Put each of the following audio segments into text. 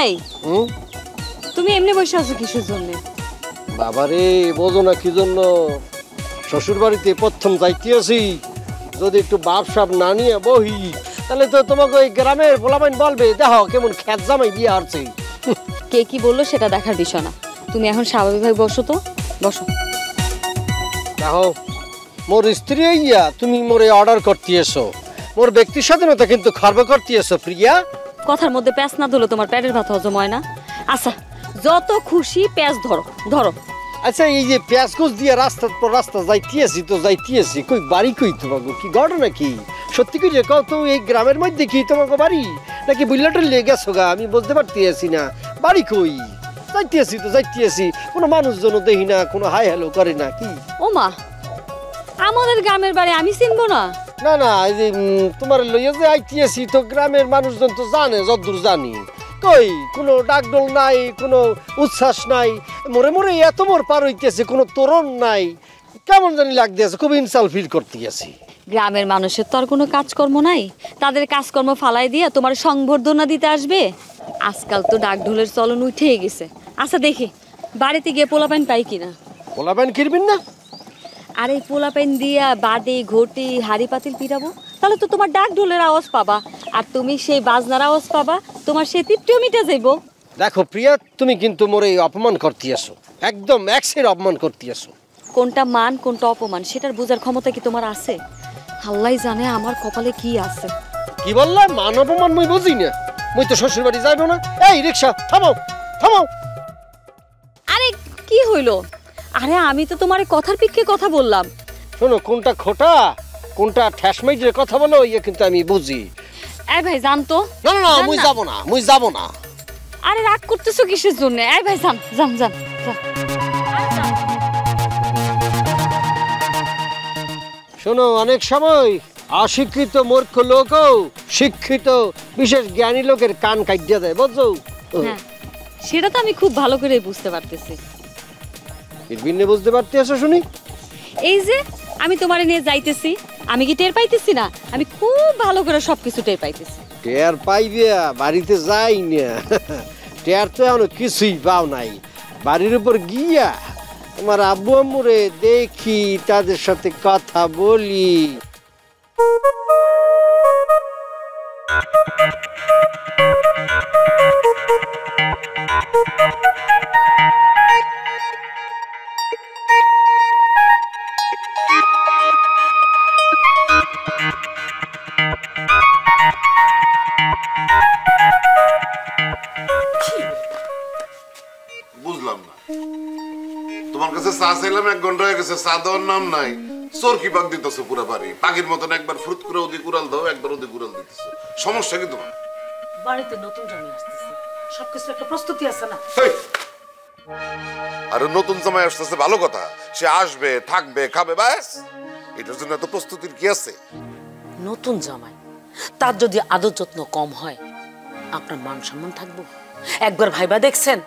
এই তুমি এমনি বসে আছো কিসের জন্য? বাবারে বোঝো না কি জন্য, শ্বশুর বাড়িতে প্রথম যাইতে আছি, যদি একটু বাপ সাপ না নিয়ে বহি তাহলে তো তোমাকে ওই গ্রামের পোলাপাইন বলবে দেখো কেমন খ্যাত জামাই বিয়ে আসছে। কে কি বললো সেটা দেখার বিষয় না, তুমি এখন স্বাভাবিকভাবে বসো তো, বসো। দেখো মোর স্ত্রী ইয়া তুমি মোরে অর্ডার করতে এসো, মোর ব্যক্তি স্বাধীনতা কিন্তু খর্ব করতে এসো প্রিয়া। কথার মধ্যে প্যাঁচ না ধরলে তোমার পেটের ভাত হজম হয় না। আচ্ছা যত খুশি প্যাঁচ ধরো ধরো। আচ্ছা এই যে পেঁয়াজ কুচ দিয়ে রাস্তার পর রাস্তা যাইতেছি তো যাইতেছি, কই বাড়ি কই তোমাকে, কি ঘটনা কি? সত্যি কি যে কত এই গ্রামের মধ্যে কি তোমাকে বাড়ি নাকি বুল্লাটা লেগে গেছো গা? আমি বুঝতে পারতেছি না বাড়ি কই। যাইতেছি তো যাইতেছি, কোনো মানুষজন দেখি না, কোনো হাই হ্যালো করে না কি? ও মা, আমাদের গ্রামের বাড়ি আমি চিনবো না? না না এই যে তোমার লইয়া যে আইতেছি তো গ্রামের মানুষজন তো জানে, যতদূর জানি। কই কোনো ডাকডোল নাই, কোনো উচ্ছ্বাস নাই, মোরে মোরে এত মোর পার হইতেছে, কোনো তোরণ নাই, কেমন জানি লাগতেছে, খুব ইনসাল ফিল করতে গেছি। গ্রামের মানুষের তো আর কোনো কাজকর্ম নাই, তাদের কাজকর্ম ফালাই দিয়ে তোমার সংবর্ধনা দিতে আসবে? আজকাল তো ডাক ঢোলের চলন উঠেই গেছে। আচ্ছা দেখি বাড়িতে গিয়ে পোলাপাইন পাই কিনা। পোলাপাইন কিনবেন না? আর এই পোলাপাইন দিয়া বাদে ঘটি হাড়ি পাতিল পিটাবো, তাহলে তো তোমার ডাক ঢোলের আওয়াজ পাবা, আর তুমি সেই বাজনার আওয়াজ পাবা, তোমার সেই তৃপ্তিও মিটে যাইবো। দেখো প্রিয়া, তুমি কিন্তু মোরে অপমান করতে আসো, একদম একসের অপমান করতে আসো। কোনটা মান কোনটা অপমান সেটার বোঝার ক্ষমতা কি তোমার আছে? আল্লাহ জানে আমার কপালে কি আছে। কি বললা? মান অপমান মুই বুঝি না, মুই তো শ্বশুর বাড়ি যাইবো না। এই রিক্সা থামাও থামাও। আরে কি হইলো? আরে আমি তো তোমার কথার পিক্ষে কথা বললাম। শোনো, কোনটা খোটা কোনটা ঠ্যাসমাইটের কথা বলো ইয়ে কিন্তু আমি বুঝি। এই ভাই জানতো না না না, মুই যাবো না, মুই যাবো না। আরে রাগ করতেছো কিসের জন্য? এই ভাই যান যান যান। শোনো, অনেক সময় অশিক্ষিত মূর্খ লোকও শিক্ষিত বিশেষ জ্ঞানী লোকের কান কাটিয়ে দেয়, বুঝছো? হ্যাঁ সেটা তো আমি খুব ভালো করে বুঝতে পারতেছি। ভিন্নে বুঝতে পারতেছো শুনি? এই যে আমি তোমারে নিয়ে যাইতেছি, আমি কি টের পাইতেছি না? আমি খুব ভালো করে সবকিছু টের পাইতেছি। টের পাইবিয়া? বাড়িতে যাই না, টের তো এখনো কিছুই পাও নাই। বাড়ির উপর গিয়া তোমার আব্বু আম্মুরে দেখি, তাদের সাথে কথা বলি। বুঝলাম না, তোমার কাছে চা চাইলাম 1 ঘন্টা হয়ে গেছে, চা দেওয়ার নাম নাই। চরকি পাক দিতেছো পুরো বাড়ি, পাখির মতন একবার ফুরুত করে ওদিক উড়াল দাও, একবার ওদিক উড়াল দিতেছো। সমস্যা কি তোমার? বাড়িতে নতুন জামাই আসতেছে, সবকিছু একটা প্রস্তুতি আছে না? আর নতুন জামাই আসতেছে ভালো কথা, সে আসবে থাকবে খাবে, ব্যাস। এটার জন্য এত প্রস্তুতির কি আছে? নতুন জামাই, তার যদি আদর যত্ন কম হয় আপনার মান সম্মান থাকবো? একবার ভাইবা দেখছেন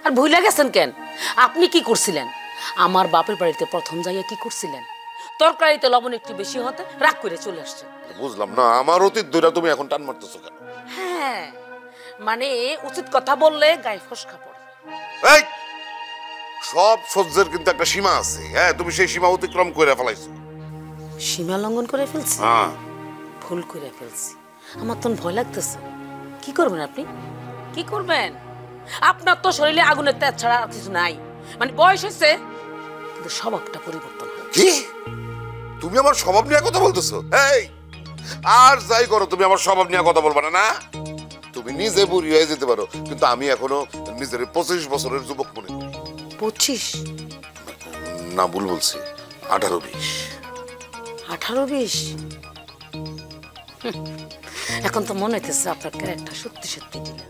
আর ভুলে গেছেন কেন? আপনি কি করছিলেন আমার বাপের বাড়িতে প্রথম যাইয়া? কি করছিলেন? তরকারিতে লবণ একটু বেশি হতে রাগ করে চলে আসছেন। বুঝলাম না, আমার অতীত দূরা তুমি এখন টান মারতেছো কেন? হ্যাঁ মানে উচিত কথা বললে গায়ে ফসকা পড়ে। এই সব সহ্যের কিন্তু একটা সীমা আছে। হ্যাঁ, তুমি সেই সীমা অতিক্রম করে ফেলাইছো। সীমা লঙ্ঘন করে ফেলছি? হ্যাঁ, ভুল করে ফেলছি। আমার তো ভয় লাগতেছে। কি করবেন আপনি? কি করবেন? আপনার তো শরীরে আগুনের তেজ ছাড়া আর কিছু নাই। মানে বয়স হয়েছে কিন্তু স্বভাবটা পরিবর্তন। কি তুমি আমার স্বভাব নিয়ে কথা বলতেছো? এই আর যাই করো, তুমি আমার স্বভাব নিয়ে কথা বলবা না। না, তুমি নিজে বুড়ি হয়ে যেতে পারো, কিন্তু আমি এখনো নিজের 25 বছরের যুবক মনে করি। 25? না, ভুল বলছি, 18-20। 18-20? এখন তো মনে হইতেছে আপনার ক্যারেক্টার সত্যি সত্যি দিলেন।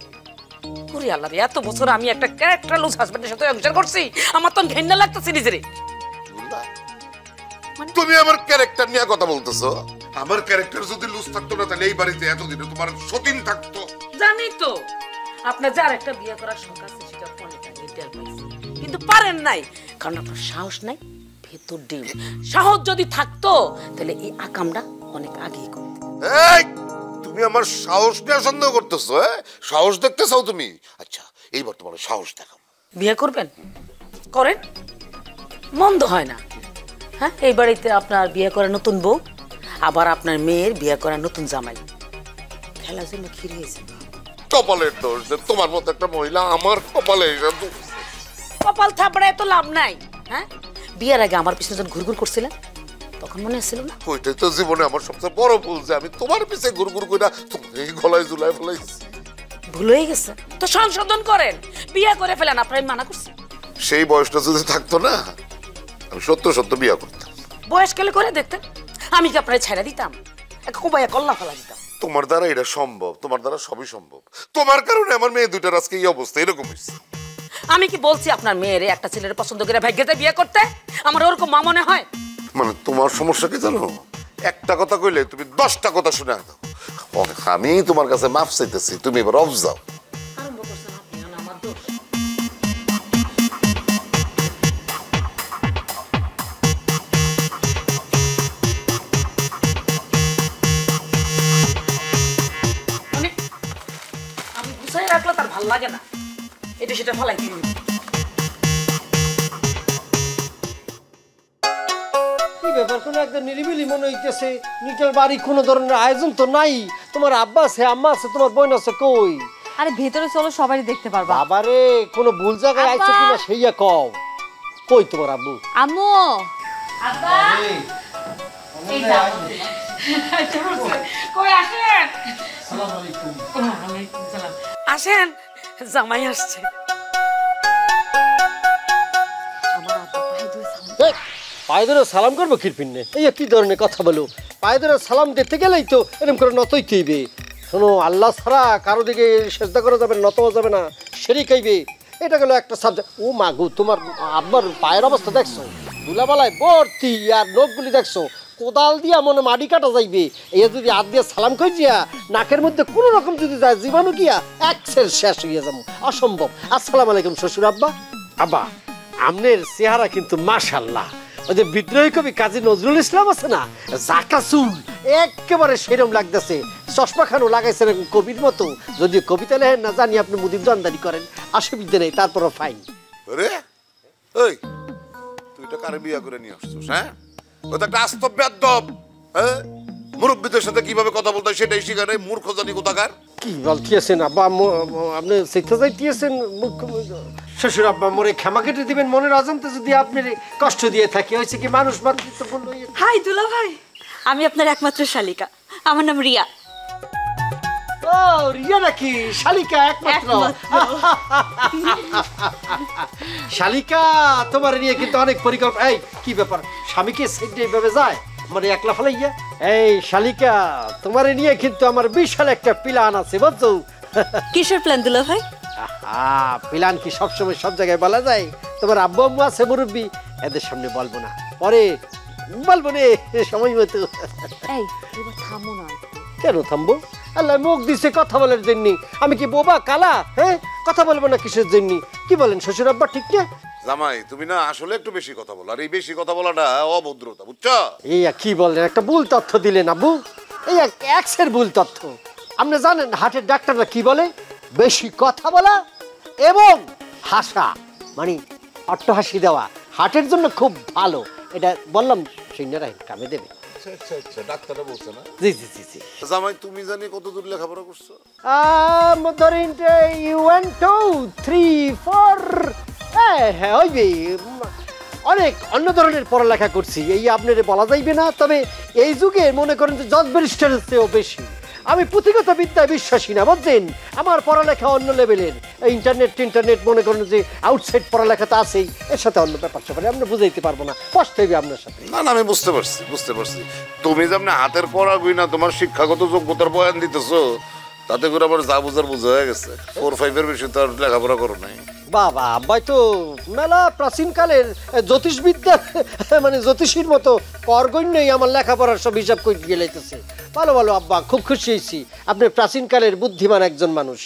পুরি আল্লাহ রে, এত বছর আমি একটা ক্যারেক্টার লুজ হাজবেন্ডের সাথে সংসার করছি, আমার তো ঘেন্না লাগতেছে নিজেরে। তুমি আমার ক্যারেক্টার নিয়ে কথা বলতেছো? আমার ক্যারেক্টার যদি লুজ থাকতো না তাহলে এই বাড়িতে এতদিনে তোমার সতীন থাকতো। জানি তো আপনার যার একটা বিয়ে করার শখ আছে, সেটা অনেক আগে টের পাইছি, কিন্তু পারেন নাই কারণ আপনার সাহস নাই। ভেতর ডিম সাহস যদি থাকতো তাহলে এই আকামটা অনেক আগেই করতো। এই তুমি তুমি আমার সাহস নিয়ে সন্দেহ করতেছো? হ্যাঁ, সাহস দেখতে চাও তুমি? আচ্ছা, এইবার তোমার সাহস দেখাও। বিয়ে করবেন? করেন, মন্দ হয় না। হ্যাঁ, এই বাড়িতে আপনার বিয়ে করা নতুন বউ, আবার আপনার মেয়ের বিয়ে করা নতুন জামাই, খেলার জন্য খিরে হয়েছে। কপালের দোষ যে তোমার মতো একটা মহিলা আমার কপালে এসে ঢুকছে। কপাল থাপড়ায় তো লাভ নাই। হ্যাঁ, বিয়ের আগে আমার পিছনে যখন ঘুরঘুর করছিলেন তখন মনে হচ্ছিল না? ওইটাই তো জীবনে আমার সবচেয়ে বড় ভুল যে আমি তোমার পিছে ঘুরঘুর করে তোমার এই গলায় ঝুলাই ফেলাইছি। ভুল হয়ে গেছে তো সংশোধন করেন, বিয়ে করে ফেলেন। আপনার আমি মানা করছি। সেই বয়সটা যদি থাকতো না, আমি সত্য সত্য বিয়ে করতাম। বয়সকালে করে দেখতেন, আমি কি আপনার ছেড়ে দিতাম? কোবাইয়া কল্লা ফেলা দিতাম। তোমার দ্বারা এটা সম্ভব, তোমার দ্বারা সবই সম্ভব। তোমার কারণে আমার মেয়ে দুইটার আজকে এই অবস্থা, এরকম হয়েছে। আমি কি বলছি আপনার মেয়েরে একটা ছেলের পছন্দ করে ভাগ্যতে বিয়ে করতে? আমার ওরকম মা মনে হয়? মানে তোমার সমস্যা কি জানো? একটা কথা কইলে তুমি 10টা কথা শুনে দাও। আমি তোমার কাছে মাফ চাইতেছি, তুমি এবার অফ যাও। আরম্ভ করছেন আপনি, না আমার দোষ। মানে আমি গুছাই রাখলে তার ভাল লাগে না, এটা সেটা ফলাই দিই। কি ব্যাপার, কোনো একদম নিরিবিলি মনে হইতেছে। নিজের বাড়ি কোনো ধরনের আয়োজন তো নাই। তোমার আব্বা আছে, আম্মা আছে, তোমার বোন আছে, কই? আরে ভেতরে চলো, সবারই দেখতে পারবা। বাবারে, কোনো ভুল জায়গায় আইছো আব্বা! কিনা সেইয়া কও। কই তোমার আব্বু? আম্মু, আব্বা, এই দাও। কই আসেন? আসেন, জামাই আসছে। আমার আব্বা পায়ে ধরে সালাম। এই, পায়ে ধরে সালাম করবো কিরপিন্নে? এই কি ধরনের কথা বলো? পায়ে ধরে সালাম দিতে গেলেই তো এরকম করে নতই হইবে। শোনো, আল্লাহ ছাড়া কারো দিকে সেজদা করা যাবে না, নত যাবে না, শরীক হইবে। এটা গেল একটা সাবজেক্ট। ও মাগো, তোমার আব্বার পায়ের অবস্থা দেখছো? ধুলাবালায় ভর্তি, আর নখগুলি দেখছো? কোদাল দিয়া মনে মাটি কাটা যাইবে। এই যদি হাত দিয়ে সালাম করিয়া নাকের মধ্যে কোনো রকম যদি যায় জীবাণু গিয়া একসের শেষ হইয়া যাবো, অসম্ভব। আসসালামু আলাইকুম শ্বশুর আব্বা। আব্বা, আমনের চেহারা কিন্তু মাশাআল্লাহ। ওই যে বিদ্রোহী কবি কাজী নজরুল ইসলাম আছে না, জাকা চুল একেবারে সেরম লাগতেছে। চশমা খানো লাগাইছে এরকম কবির মতো। যদি কবিতা লেখেন না জানি আপনি মুদির দোকানদারি করেন, অসুবিধা নেই, তারপরও ফাইন। আরে এই, তুই তো কারে বিয়ে করে নিয়ে আসছিস? হ্যাঁ, ও তো একটা আস্ত বেয়াদব। হ্যাঁ, মুরব্বীদের সাথে কিভাবে কথা বলতে হয় সেটাই শিখা নেই, মূর্খ জানি কোথাকার। কি বলতেছেন আব্বা? আপনি শিখতে যাইতেছেন? শ্বশুর আব্বা, মোরে ক্ষমা কেটে দিবেন। মনের অজান্তে যদি আপনি কষ্ট দিয়ে থাকি, হয়েছে কি মানুষ মাতৃত্ব বললো। হাই দুলা ভাই, আমি আপনার একমাত্র শালিকা, আমার নাম রিয়া। ও রিয়া নাকি? শালিকা একমাত্র? শালিকা, তোমার নিয়ে কিন্তু অনেক পরিকল্পনা। এই কি ব্যাপার, স্বামীকে সেটা এইভাবে যায় মানে একলা ফেলাইয়া? এই শালিকা, তোমার নিয়ে কিন্তু আমার বিশাল একটা প্ল্যান আছে, বুঝছো? কিসের প্ল্যান দুলা ভাই? প্ল্যান কি সবসময় সব জায়গায় বলা যায়? তোমার আব্বু আম্মু আছে মুরব্বী, এদের সামনে বলবো না, পরে বলবো নে সময় মতো। এই এবার থামো না। কেন থামবো? আল্লাহ মুখ দিছে কথা বলার জন্য। আমি কি বোবা কালা? হ্যাঁ, কথা বলবো না কিসের জন্য? কি বলেন শ্বশুর আব্বা, ঠিক না? জামাই, তুমি না আসলে একটু বেশি কথা বলো, আর এই বেশি কথা বলাটা অভদ্রতা, বুঝছো? এই কি বলেন, একটা ভুল তথ্য দিলেন আব্বু। এই এক্সের ভুল তথ্য। আপনি জানেন হার্টের ডাক্তাররা কি বলে? বেশি কথা বলা এবং হাসা, মানে অট্টহাসি দেওয়া হার্টের জন্য খুব ভালো। এটা বললাম, সৈন্যরা কামে দেবে। আচ্ছা, ডাক্তাররা বলছে না? জি জি জি জি। জামাই, তুমি জানি কত দূর লেখাপড়া করছো? ধরেন 1 2 3 4, হ্যাঁ হইবে। অনেক অন্য ধরনের পড়ালেখা করছি, এই আপনার বলা যাইবে না। তবে এই যুগে মনে করেন যে জজ ব্যারিস্টারের চেয়েও বেশি। আমি পুঁথিগত বিদ্যায় বিশ্বাসী না, বুঝছেন? আমার পড়ালেখা অন্য লেভেলের। ইন্টারনেট মনে করেন যে আউটসাইড পড়ালেখা তো আছেই, এর সাথে অন্য ব্যাপার স্যাপার আমরা বুঝাইতে পারবো না, কষ্ট হইবে আপনার সাথে। না না, আমি বুঝতে পারছি। তুমি যেমন হাতের পড়া গুই না, তোমার শিক্ষাগত যোগ্যতার বয়ান দিতেছো, তাতে করে আমার যা বুঝার বুঝা হয়ে গেছে। 4-5 বেশি তো আর লেখাপড়া করো নাই। বাবা, আব্বাই তো মেলা প্রাচীনকালের জ্যোতিষবিদ্যা, মানে জ্যোতিষীর মতো করগণ্যই আমার লেখাপড়ার সব হিসাব করে গেলাইতেছে। ভালো ভালো আব্বা, খুব খুশি হয়েছি। আপনি প্রাচীনকালের বুদ্ধিমান একজন মানুষ।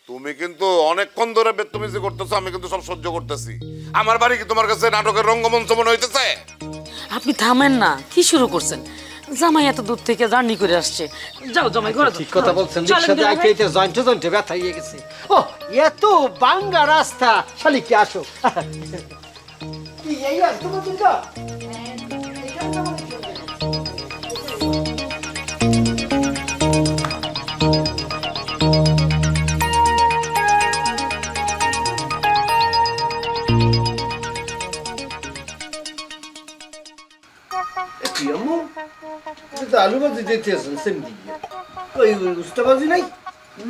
তুমি কিন্তু অনেকক্ষণ ধরে বেদতমিজি করতেছো, আমি কিন্তু সব সহ্য করতেছি। আমার বাড়ি কি তোমার কাছে নাটকের রঙ্গমঞ্চ মনে হইতেছে? আপনি থামেন না, কি শুরু করছেন? জামাই এত দূর থেকে জার্নি করে আসছে। যাও জামাই ঘরে ঠিক কথা বলছেন, চলেন রিক্সাতে দুলা আইতে ভাই। আইতে জয়েন্টে ব্যথা হয়ে গেছে। ও এত বাঙ্গা রাস্তা, শালি কি আসো কি এই আর তোমার দুটো কি আম্মু তো আলু ভাজি দিতে আছেন সেম দিকে ওই উস্তা ভাজি নাই?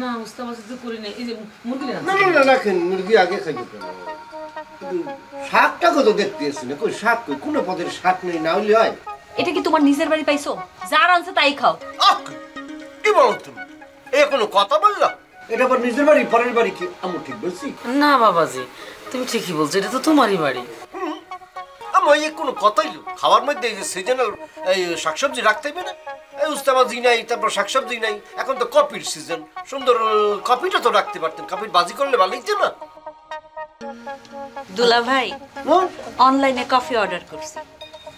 না মুস্তাফা তো করি না, এই যে মুরগি না না না না রাখেন, মুরগি আগে খাইবে কেন? কিন্তু শাকটা কত দেখতে আসছি না, কই শাক কই, কোনো পদের শাক নেই, না হলে হয়? এটা কি তোমার নিজের বাড়ি পাইছো? যার আনছে তাই খাও। কি বলো তুমি, এ কোনো কথা বললা? এটা আবার নিজের বাড়ি পরের বাড়ি কি আম্মু ঠিক বলছি? না বাবাজি, তুমি ঠিকই বলছো, এটা তো তোমারই বাড়ি। আমার এই কোনো কথাই লো, খাওয়ার মধ্যে এই যে সিজনাল এই শাকসবজি রাখতে হবে না? এই উস্তাবাজি নাই, তারপর শাকসবজি নাই, এখন তো কপির সিজন, সুন্দর কপিটা তো রাখতে পারতেন, কপির বাজি করলে ভালো হইতো না? দুলা ভাই হ্যাঁ? অনলাইনে কফি অর্ডার করছি,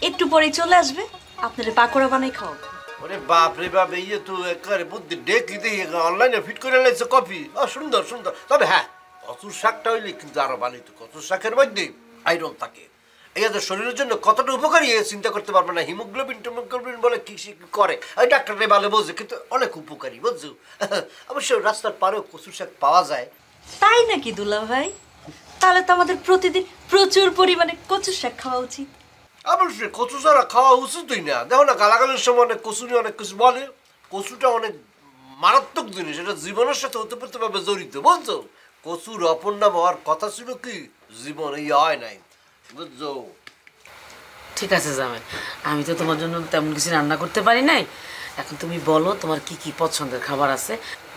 একটু পরেই চলে আসবে, আপনাদের পাকোড়া বানাই খাও। ওরে বাপ রে বাপ, এই তো একেবারে বুদ্ধি ডেকে দিয়ে অনলাইনে ফিট করে লাইছে কপি। ও সুন্দর সুন্দর, তবে হ্যাঁ কচুর শাকটা হইলে কিন্তু আরো ভালো হইতো। কচুর শাকের মধ্যে আয়রন থাকে, এই যে শরীরের জন্য কতটা উপকারী চিন্তা করতে পারবে না। হিমোগ্লোবিন টোমোগ্লোবিন বলে কি করে ওই ডাক্তাররা ভালো বোঝে, কিন্তু অনেক উপকারী বুঝছো। অবশ্য রাস্তার পারেও কচুর শাক পাওয়া যায়। তাই নাকি দুলা ভাই? তাহলে তো আমাদের প্রতিদিন প্রচুর পরিমাণে কচুর শাক খাওয়া উচিত। অবশ্যই কচু ছাড়া খাওয়া উচিতই না। দেখো না গালাগালের সময় অনেক কচু নিয়ে অনেক কিছু বলে, কচুটা অনেক মারাত্মক জিনিস, এটা জীবনের সাথে ওতপ্রোতভাবে জড়িত বুঝছো। কচুর অপর নাম হওয়ার কথা ছিল কি জীবন, এই হয় নাই বুঝছো। ঠিক আছে জামাই, আমি তো তোমার জন্য তেমন কিছু রান্না করতে পারি নাই, এখন তুমি বলো তোমার কি কি পছন্দের খাবার আছে,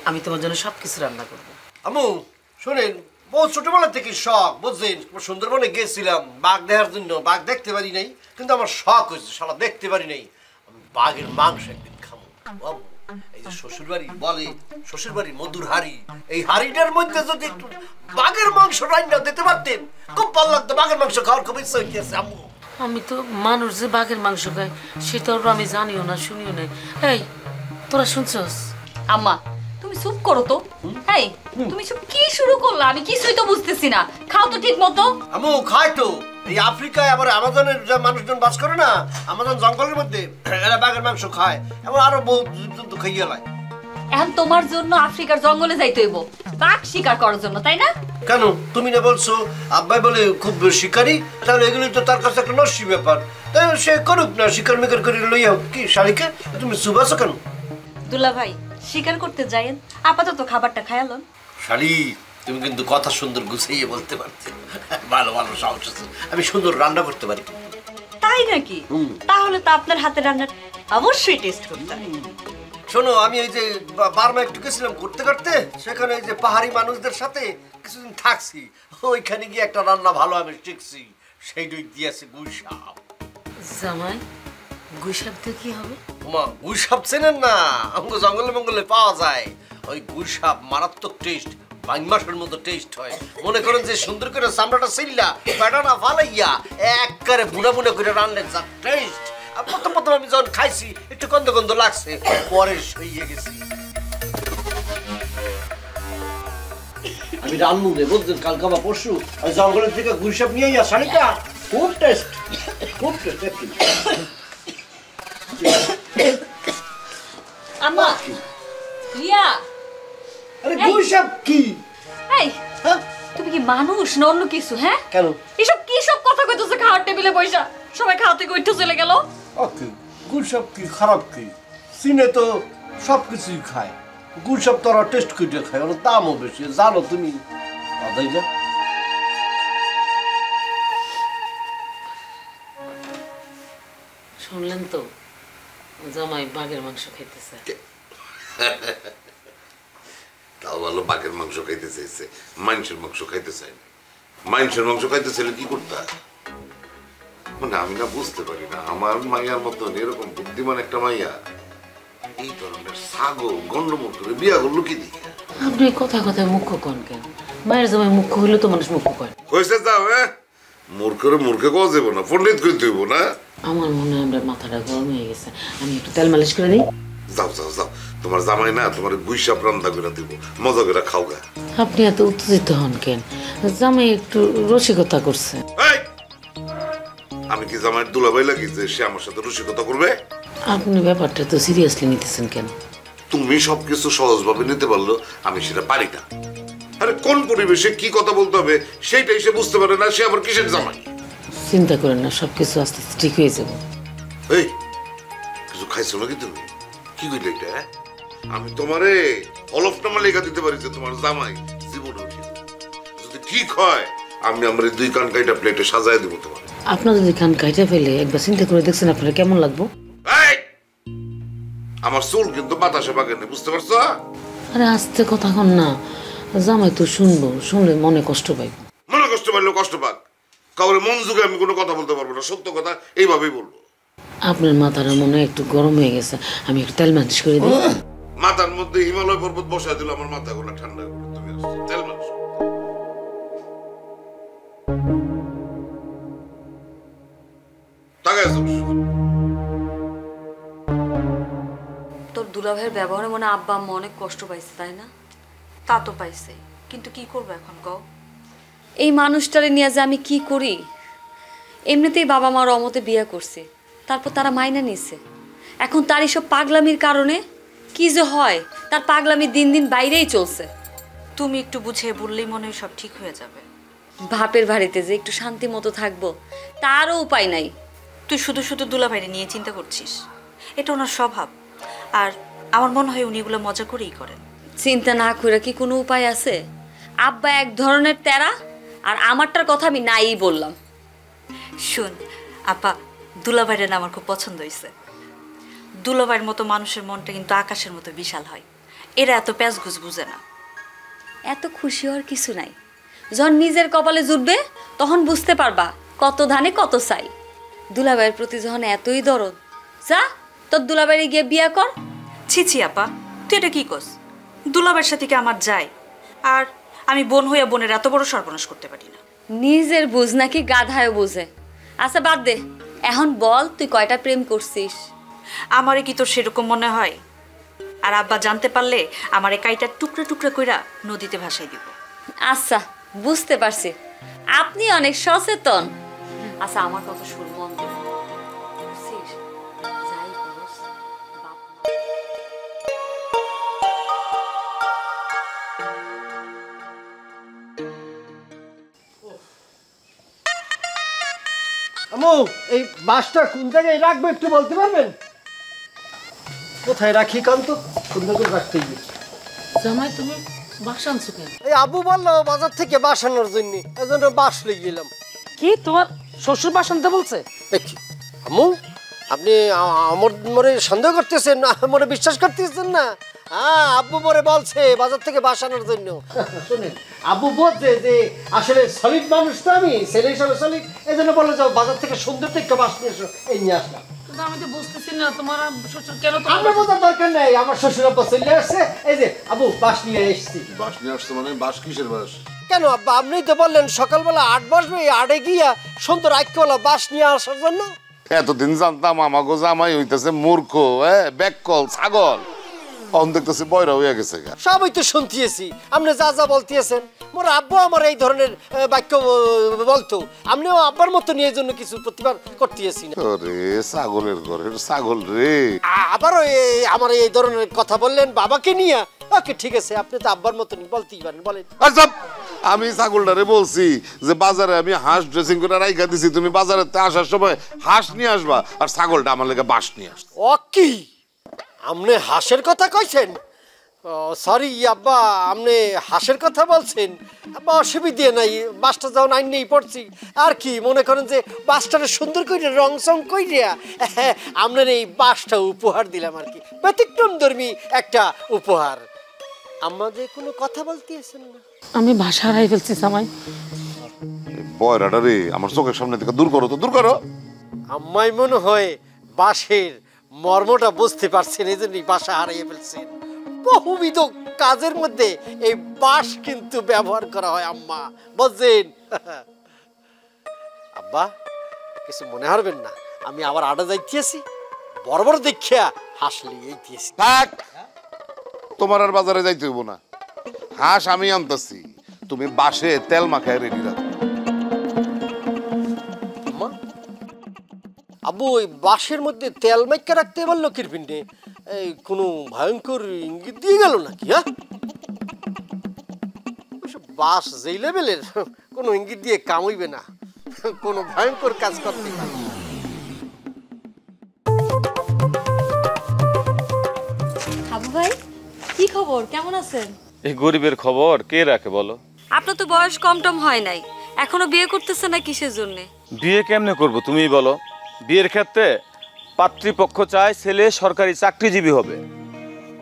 আমি তোমার জন্য সব কিছু রান্না করবো। আমু শোনেন, বহু ছোটবেলা থেকে শখ বুঝছেন, সুন্দরবনে গেছিলাম বাঘ দেখার জন্য, বাঘ দেখতে পারি নাই, কিন্তু আমার শখ হয়েছে শালা দেখতে পারি নাই, আমি বাঘের মাংস একদিন খাবো। বাবু, এই যে শ্বশুর বাড়ি বলে শ্বশুর বাড়ির মধুর হাড়ি, এই হাড়িটার মধ্যে যদি একটু বাঘের মাংস রান্না দিতে পারতেন খুব ভালো লাগতো। বাঘের মাংস খাওয়ার খুব ইচ্ছা হইতেছে আম্মু। আমি তো মানুষ যে বাঘের মাংস খায় সেটা আমি জানিও না শুনিও না। এই তোরা শুনছস? আম্মা তুমি চুপ করো তো। এই তুমি সব কি শুরু করলা? আমি কিছুই তো বুঝতেছি না। খাও তো ঠিক মতো। আম্মু খায় তো, এই আফ্রিকায় আবার আমাজনের যে মানুষজন বাস করে না, আমাজন জঙ্গলের মধ্যে, এরা বাঘের মাংস খায়, এবং আরো বহু জীবজন্তু খাইয়ে লায়। এখন তোমার জন্য আফ্রিকার জঙ্গলে যাইতে হইব বাঘ শিকার করার জন্য, তাই না? কেন তুমি না বলছো আব্বাই বলে খুব শিকারী, তাহলে এগুলো তো তার কাছে একটা নস্যি ব্যাপার, তাই সে করুক না, শিকার মেকার করে লইয়া কি শালিকে তুমি চুবাছো কেন? দুলা ভাই শিকার করতে যাইয়েন, আপাতত খাবারটা খায়ালন। শালি তুমি কিন্তু কথা সুন্দর গুছিয়ে বলতে পারছো, ভালো ভালো সাহস আছে, আমি সুন্দর রান্না করতে পারি। তাই নাকি? তাহলে তো আপনার হাতে রান্নার অবশ্যই টেস্ট করতে হবে। শোনো, আমি এই যে বার্মা একটু গেছিলাম ঘুরতে করতে, সেখানে এই যে পাহাড়ি মানুষদের সাথে কিছুদিন থাকছি, ওইখানে গিয়ে একটা রান্না ভালো আমি শিখছি, সেইটাই দিয়েছে গুইসাপ। জামাই গুইসাপ দিয়ে কি হবে? ওমা গুইসাপ চেনেন না? আমাকে জঙ্গলে মঙ্গলে পাওয়া যায় ওই গুইসাপ, মারাত্মক টেস্ট, বাইন মাসের মতো টেস্ট হয়। মনে করেন যে সুন্দর করে চামড়াটা ছিল্লা পেটাটা ফালাইয়া একবারে বুনা বুনা করে রানলে যা টেস্ট। আর প্রথম প্রথম আমি যখন খাইছি একটু গন্ধ গন্ধ লাগছে, পরে সইয়ে গেছি। আমি রান্নু রে বুঝছেন, কালকা বা পরশু ওই জঙ্গলের থেকে গুইসাপ নিয়ে আইয়া শালিকা, খুব টেস্ট, খুব টেস্ট। আম্মা রিয়া, আরে গুইসাপ কি? এই হ্যাঁ তুমি কি মানুষ না অন্য কিছু? হ্যাঁ কেন? এসব কি সব কথা কইতেছে খাওয়ার টেবিলে বইসা? সবাই খাওয়া থেকে উঠে চলে গেল। ওকে, গুড়সাপ কি খারাপ কি? চীনে তো সব কিছুই খায়, গুড়সাপ তো ওরা টেস্ট করে খায়, ওর দামও বেশি, জানো তুমি? আদাই যা শুনলেন তো, জামাই বাঘের মাংস খাইতেছে। তাও ভালো, বাঘের মাংস খাইতে চাইছে, মানুষের মাংস খাইতে চাই না। মানুষের মাংস খাইতে চাইলে কি করতে হয়? মানে আমি না বুঝতে পারি না, আমার মাইয়ার মতন এরকম বুদ্ধিমান একটা মাইয়া এই ধরনের ছাগল গন্ডমোল করে বিয়া করলো কি দিকে? আপনি কথা কথায় মুখ্য কন কেন? মায়ের জামাই মুখ্য হইলে তো মানুষ মুখ্য কয়। হয়েছে যাও, হ্যাঁ মূর্খে কওয়া যাবো না, পণ্ডিত কই দেবো না। আমার মনে হয় আমরা মাথাটা গরম হয়ে গেছে, আমি একটু তেল মালিশ করে দিই। যাও যাও যাও, তোমার জামাই না তোমার গুইসাপ রান্না করে দিব, মজা করে খাও গা। আপনি এত উত্তেজিত হন কেন? জামাই একটু রসিকতা করছে। এই, আমি কি জামাইয়ের দুলাভাই লাগি যে সে আমার সাথে রসিকতা করবে? আপনি ব্যাপারটা তো সিরিয়াসলি নিতেছেন কেন? তুমি সবকিছু সহজভাবে নিতে পারলো, আমি সেটা পারি না। আরে কোন পরিবেশে কি কথা বলতে হবে সেইটাই সে বুঝতে পারে না, সে আবার কিসের জামাই? চিন্তা করেন না, সবকিছু আস্তে আস্তে ঠিক হয়ে যাবে। এই, কিছু খাইছো নাকি তুমি? কি কইলে এটা? আমি তোমারে হলফনামা লেখা দিতে পারি যে তোমার জামাই জীবনে উঠি, যদি ঠিক হয় আমি আমার এই 2 কান কাইটা প্লেটে সাজায় দেবো তোমার। আপনার যদি কান কাইটা ফেলে একবার চিন্তা করে দেখছেন আপনার কেমন লাগবো? এই, আমার চুল কিন্তু বাতাসে বাগেনি, বুঝতে পারছো? আরে আস্তে কথা কন না, জামাই তো শুনবো, শুনলে মনে কষ্ট পাইব। মনে কষ্ট পাইলেও কষ্ট পাক, কাউরে মন যুগে আমি কোনো কথা বলতে পারবো না, সত্য কথা এইভাবেই বলবো। আপনার মাথার মনে হয় একটু গরম হয়ে গেছে, আমি একটু তেল মালিশ করে দিই। মাথার মধ্যে হিমালয় পর্বত বসায় দিল, আমার মাথা গুলো ঠান্ডা করে তুমি আসছো তেল মালিশ। তাকায় আছো? তোর দুলাভাইয়ের ব্যবহারে মনে হয় আব্বা আম্মা অনেক কষ্ট পাইছে, তাই না? তা তো পাইছে, কিন্তু কি করবো এখন কও? এই মানুষটারে নিয়ে যে আমি কি করি? এমনিতেই বাবা মা রমতে বিয়ে করছে, তারপর তারা মাইনা নিছে। এখন তার এইসব পাগলামির কারণে কি যে হয়, তার পাগলামি দিন দিন বাইরেই চলছে। তুমি একটু বুঝিয়ে বললেই মনে হয় সব ঠিক হয়ে যাবে। বাপের বাড়িতে যে একটু শান্তি মতো থাকবো তারও উপায় নাই। তুই শুধু শুধু দুলাভাইরে নিয়ে চিন্তা করছিস, এটা ওনার স্বভাব। আর আমার মনে হয় উনি এগুলো মজা করেই করেন। চিন্তা না করে কি কোনো উপায় আছে? আব্বা এক ধরনের তেরা, আর আমারটার কথা আমি নাই বললাম। শুন আপা, দুলাভাইরে না আমার খুব পছন্দ হয়েছে। দুলাভাইয়ের মতো মানুষের মনটা কিন্তু আকাশের মতো বিশাল হয়, এরা এত প্যাঁচগুজ বুঝে না। এত খুশি হওয়ার কিছু নাই, যখন নিজের কপালে জুটবে তখন বুঝতে পারবা কত ধানে কত চাই। দুলাভাইয়ের প্রতি যখন এতই দরদ, যা তোর দুলাভাইরে গিয়ে বিয়া কর। ছি ছি আপা, তুই এটা কি করস? দুলাভাইয়ের সাথে কি আমার যায়? আর আমি বোন হইয়া বোনের এত বড় সর্বনাশ করতে পারি না। নিজের বুঝ নাকি গাধায় বুঝে? আচ্ছা বাদ দে, এখন বল তুই কয়টা প্রেম করছিস? আমারে কি তোর সেরকম মনে হয়? আর আব্বা জানতে পারলে আমার এই কাইটা টুকরা টুকরা কইরা নদীতে ভাসাই দিব। আচ্ছা বুঝতে পারছি, আপনি অনেক সচেতন। আচ্ছা আমার কথা শুন মন দিয়ে। বুঝছিস? যাই করস, বাপ মা। আমু, এই বাসটা কোন জায়গায় রাখবো একটু বলতে পারবেন? কোথায় রাখি কান তো সুন্দর করে রাখতে গিয়ে। জামাই তুমি বাস আনছো কেন? এই আবু বললো বাজার থেকে বাস আনার জন্য, এই জন্য বাস লেগে গেলাম। কি তোমার শ্বশুর বাস আনতে বলছে? আমু, আপনি আমার মনে সন্দেহ করতেছেন, মনে বিশ্বাস করতেছেন না? হ্যাঁ, আব্বু মরে বলছে বাজার থেকে বাস আনার জন্য। শুনেন, আব্বু বলছে যে আসলে সলিড মানুষ তো, আমি ছেলে হিসাবে সলিড, এই জন্য বলে যাও বাজার থেকে সুন্দর একটা বাস নিয়ে এসো, এই নিয়ে আসলাম। আমি তো বুঝতেছি না তোমার শ্বশুর কেন। আমরা বোঝার দরকার নেই, আমার শ্বশুর আব্বা চলে আসছে, এই যে আবু বাস নিয়ে এসছি। বাস নিয়ে আসছো মানে? বাস কিসের বাস? কেন আব্বা, আপনি তো বললেন সকালবেলা 8 বাজবে, 8-এ গিয়া সুন্দর আইকলা বাস নিয়ে আসার জন্য। এতদিন জানতাম আমাকে জামাই হইতেছে মূর্খ, ব্যাককল, ছাগল। অন দেখতেছি বয়রা হইয়া গেছে। সবই তো শুনতেছি, আপনি যা যা বলতেছেন। মোর আব্বু আমার এই ধরনের বাক্য বলতো, আপনিও আব্বার মতো নিয়ে জন্য কিছু প্রতিবাদ করতেছি না। রে ছাগলের ঘরের ছাগল রে। আবারও আমার এই ধরনের কথা বললেন বাবাকে নিয়ে। ওকে ঠিক আছে, আপনি তো আব্বার মতো বলতেই পারেন, বলেন। আচ্ছা, আমি ছাগলটারে বলছি যে বাজারে আমি হাঁস ড্রেসিং করে রাইখা দিছি, তুমি বাজারে আসার সময় হাঁস নিয়ে আসবা, আর ছাগলটা আমার লেগে বাস নিয়ে আসবে। ও কি, আপনি হাঁসের কথা কইছেন? সরি আব্বা, আপনি হাঁসের কথা বলছেন। আব্বা অসুবিধে নাই, বাসটা যখন আইন নেই পড়ছি, আর কি মনে করেন যে বাসটারে সুন্দর করে রং সং কইরা আপনার এই বাসটা উপহার দিলাম আর কি, ব্যতিক্রম ধর্মী একটা উপহার। আমাদের কোনো কথা বলতে আসেন না। আমি ভাষা হারাই ফেলছি জামাই। বয়রাটা রে আমার চোখের সামনে থেকে দূর করো তো, দূর করো। আমায় মনে হয় বাসের মর্মটা বুঝতে পারছেন, এই জন্যই বাসা হারিয়ে ফেলছেন। বহুবিধ কাজের মধ্যে এই বাঁশ কিন্তু ব্যবহার করা হয় আম্মা, বুঝছেন? আব্বা কিছু মনে হারবেন না, আমি আবার আডা যাইতেছি, বড় বড় দেখিয়া হাসলি এইতেছি। থাক, তোমার আর বাজারে যাইতে হইব না, হাঁস আমি আনতেছি, তুমি বাসে তেল মাখায় রেডি রাখো। আম্মা, আব্বু ওই বাঁশের মধ্যে তেল মাইকা রাখতে পারলো কির পিন্ডে? এই কোনো ভয়ঙ্কর ইঙ্গিত দিয়ে গেল নাকি? হ্যাঁ, বাস যেই লেভেলের, কোনো ইঙ্গিত দিয়ে কাম হইবে না, কোনো ভয়ঙ্কর কাজ করতে পারে। হাবু ভাই, কি খবর, কেমন আছেন? এই গরিবের খবর কে রাখে বলো? আপনার তো বয়স কম টম হয় নাই, এখনো বিয়ে করতেছে না কিসের জন্য? বিয়ে কেমনে করব তুমিই বলো। বিয়ের ক্ষেত্রে পাত্রীপক্ষ চায় ছেলে সরকারি চাকরিজীবী হবে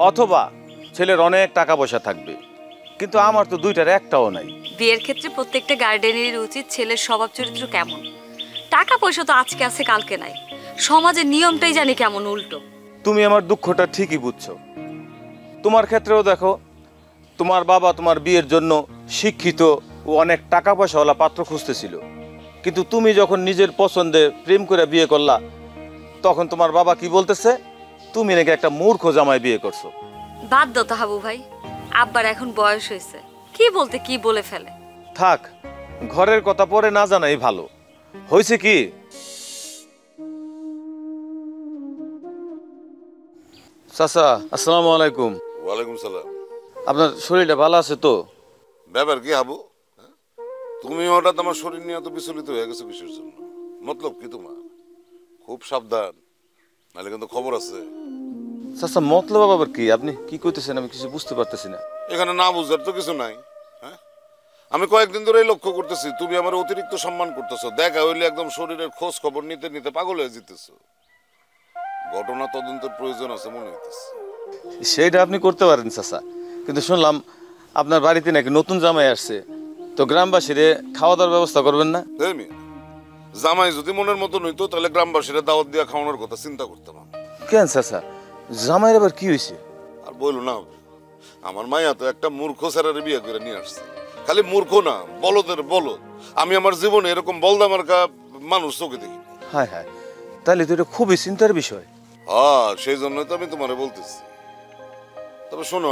অথবা ছেলের অনেক টাকা পয়সা থাকবে, কিন্তু আমার তো দুইটার একটাও নাই। বিয়ের ক্ষেত্রে প্রত্যেকটা গার্ডেনেরই উচিত ছেলের স্বভাব চরিত্র কেমন। টাকা পয়সা তো আজকে আছে কালকে নাই, সমাজের নিয়মটাই জানি কেমন উল্টো। তুমি আমার দুঃখটা ঠিকই বুঝছো। তোমার ক্ষেত্রেও দেখো, তোমার বাবা তোমার বিয়ের জন্য শিক্ষিত ও অনেক টাকা পয়সাওয়ালা পাত্র খুঁজতেছিল, কিন্তু তুমি যখন নিজের পছন্দে প্রেম করে বিয়ে করলা, তখন তোমার বাবা কি বলতেছে? তুমি নাকি একটা মূর্খ জামাই বিয়ে করছো। বাদ দাও তো হাবু ভাই, আব্বার এখন বয়স হয়েছে, কি বলতে কি বলে ফেলে। থাক, ঘরের কথা পরে না জানাই ভালো। হয়েছে কি, চাচা আসসালামু আলাইকুম। ওয়ালাইকুম সালাম। আপনার শরীরটা ভালো আছে তো? ব্যাপার কি হাবু, তুমি হঠাৎ আমার শরীর নিয়ে এত বিচলিত হয়ে গেছো কিসের জন্য? মতলব কি তোমার? খুব সাবধান, নাহলে কিন্তু খবর আছে। চাচা মতলব আবার কি? আপনি কি কইতেছেন আমি কিছু বুঝতে পারতেছি না। এখানে না বুঝার তো কিছু নাই। হ্যাঁ, আমি কয়েকদিন ধরেই লক্ষ্য করতেছি তুমি আমার অতিরিক্ত সম্মান করতেছো। দেখা হইলে একদম শরীরের খোঁজ খবর নিতে নিতে পাগল হয়ে যেতেছো। ঘটনা তদন্তের প্রয়োজন আছে মনে হইতেছে। সেইটা আপনি করতে পারেন চাচা, কিন্তু শুনলাম আপনার বাড়িতে নাকি নতুন জামাই আসছে, তো গ্রামবাসীরে খাওয়া দাওয়ার ব্যবস্থা করবেন না? জামাই যদি মনের মতন হইতো তাহলে গ্রামবাসীরা দাওয়াত দিয়া খাওয়ানোর কথা চিন্তা করতাম। কেন চাচা, জামাইয়ের আবার কি হয়েছে? আর বললো না, আমার মাইয়া তো একটা মূর্খ ছেড়ারে বিয়ে করে নিয়ে আসছে। খালি মূর্খ না, বলদের বলদ। আমি আমার জীবনে এরকম বলদা মার্কা মানুষ চোখে দেখি। হায় হায়, তাহলে তো এটা খুবই চিন্তার বিষয়। হ্যাঁ, সেই জন্য তো আমি তোমারে বলতেছি। তবে শোনো,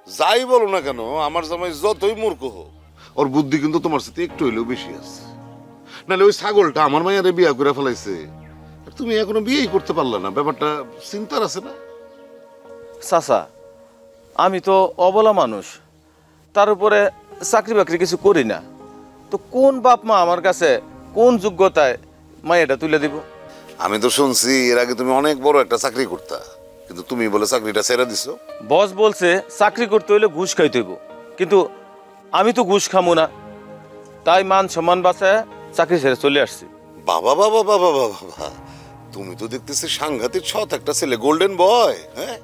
যাই বলো না কেন, আমার জামাই যতই মূর্খ হোক, ওর বুদ্ধি কিন্তু তোমার সাথে একটু হইলেও বেশি আছে। নাহলে ওই ছাগলটা আমার মাইয়ারে বিয়ে করে ফেলাইছে, তুমি এখনো বিয়েই করতে পারলা না। ব্যাপারটা চিন্তার আছে না? চাচা, আমি তো অবলা মানুষ, তার উপরে চাকরি বাকরি কিছু করি না, তো কোন বাপ মা আমার কাছে কোন যোগ্যতায় মাইয়াটা তুলে দিব? আমি তো শুনছি এর আগে তুমি অনেক বড় একটা চাকরি করতা, কিন্তু তুমি বলে চাকরিটা ছেড়ে দিছো। বস বলছে চাকরি করতে হইলে ঘুষ খাইতে হইব, কিন্তু আমি তো ঘুষ খামো না, তাই মান সম্মান বাঁচায় চাকরি ছেড়ে চলে আসছি। বাবা বাবা বাবা বাবা, তুমি তো দেখতেছি সাংঘাতিক সৎ একটা ছেলে, গোল্ডেন বয়। হ্যাঁ,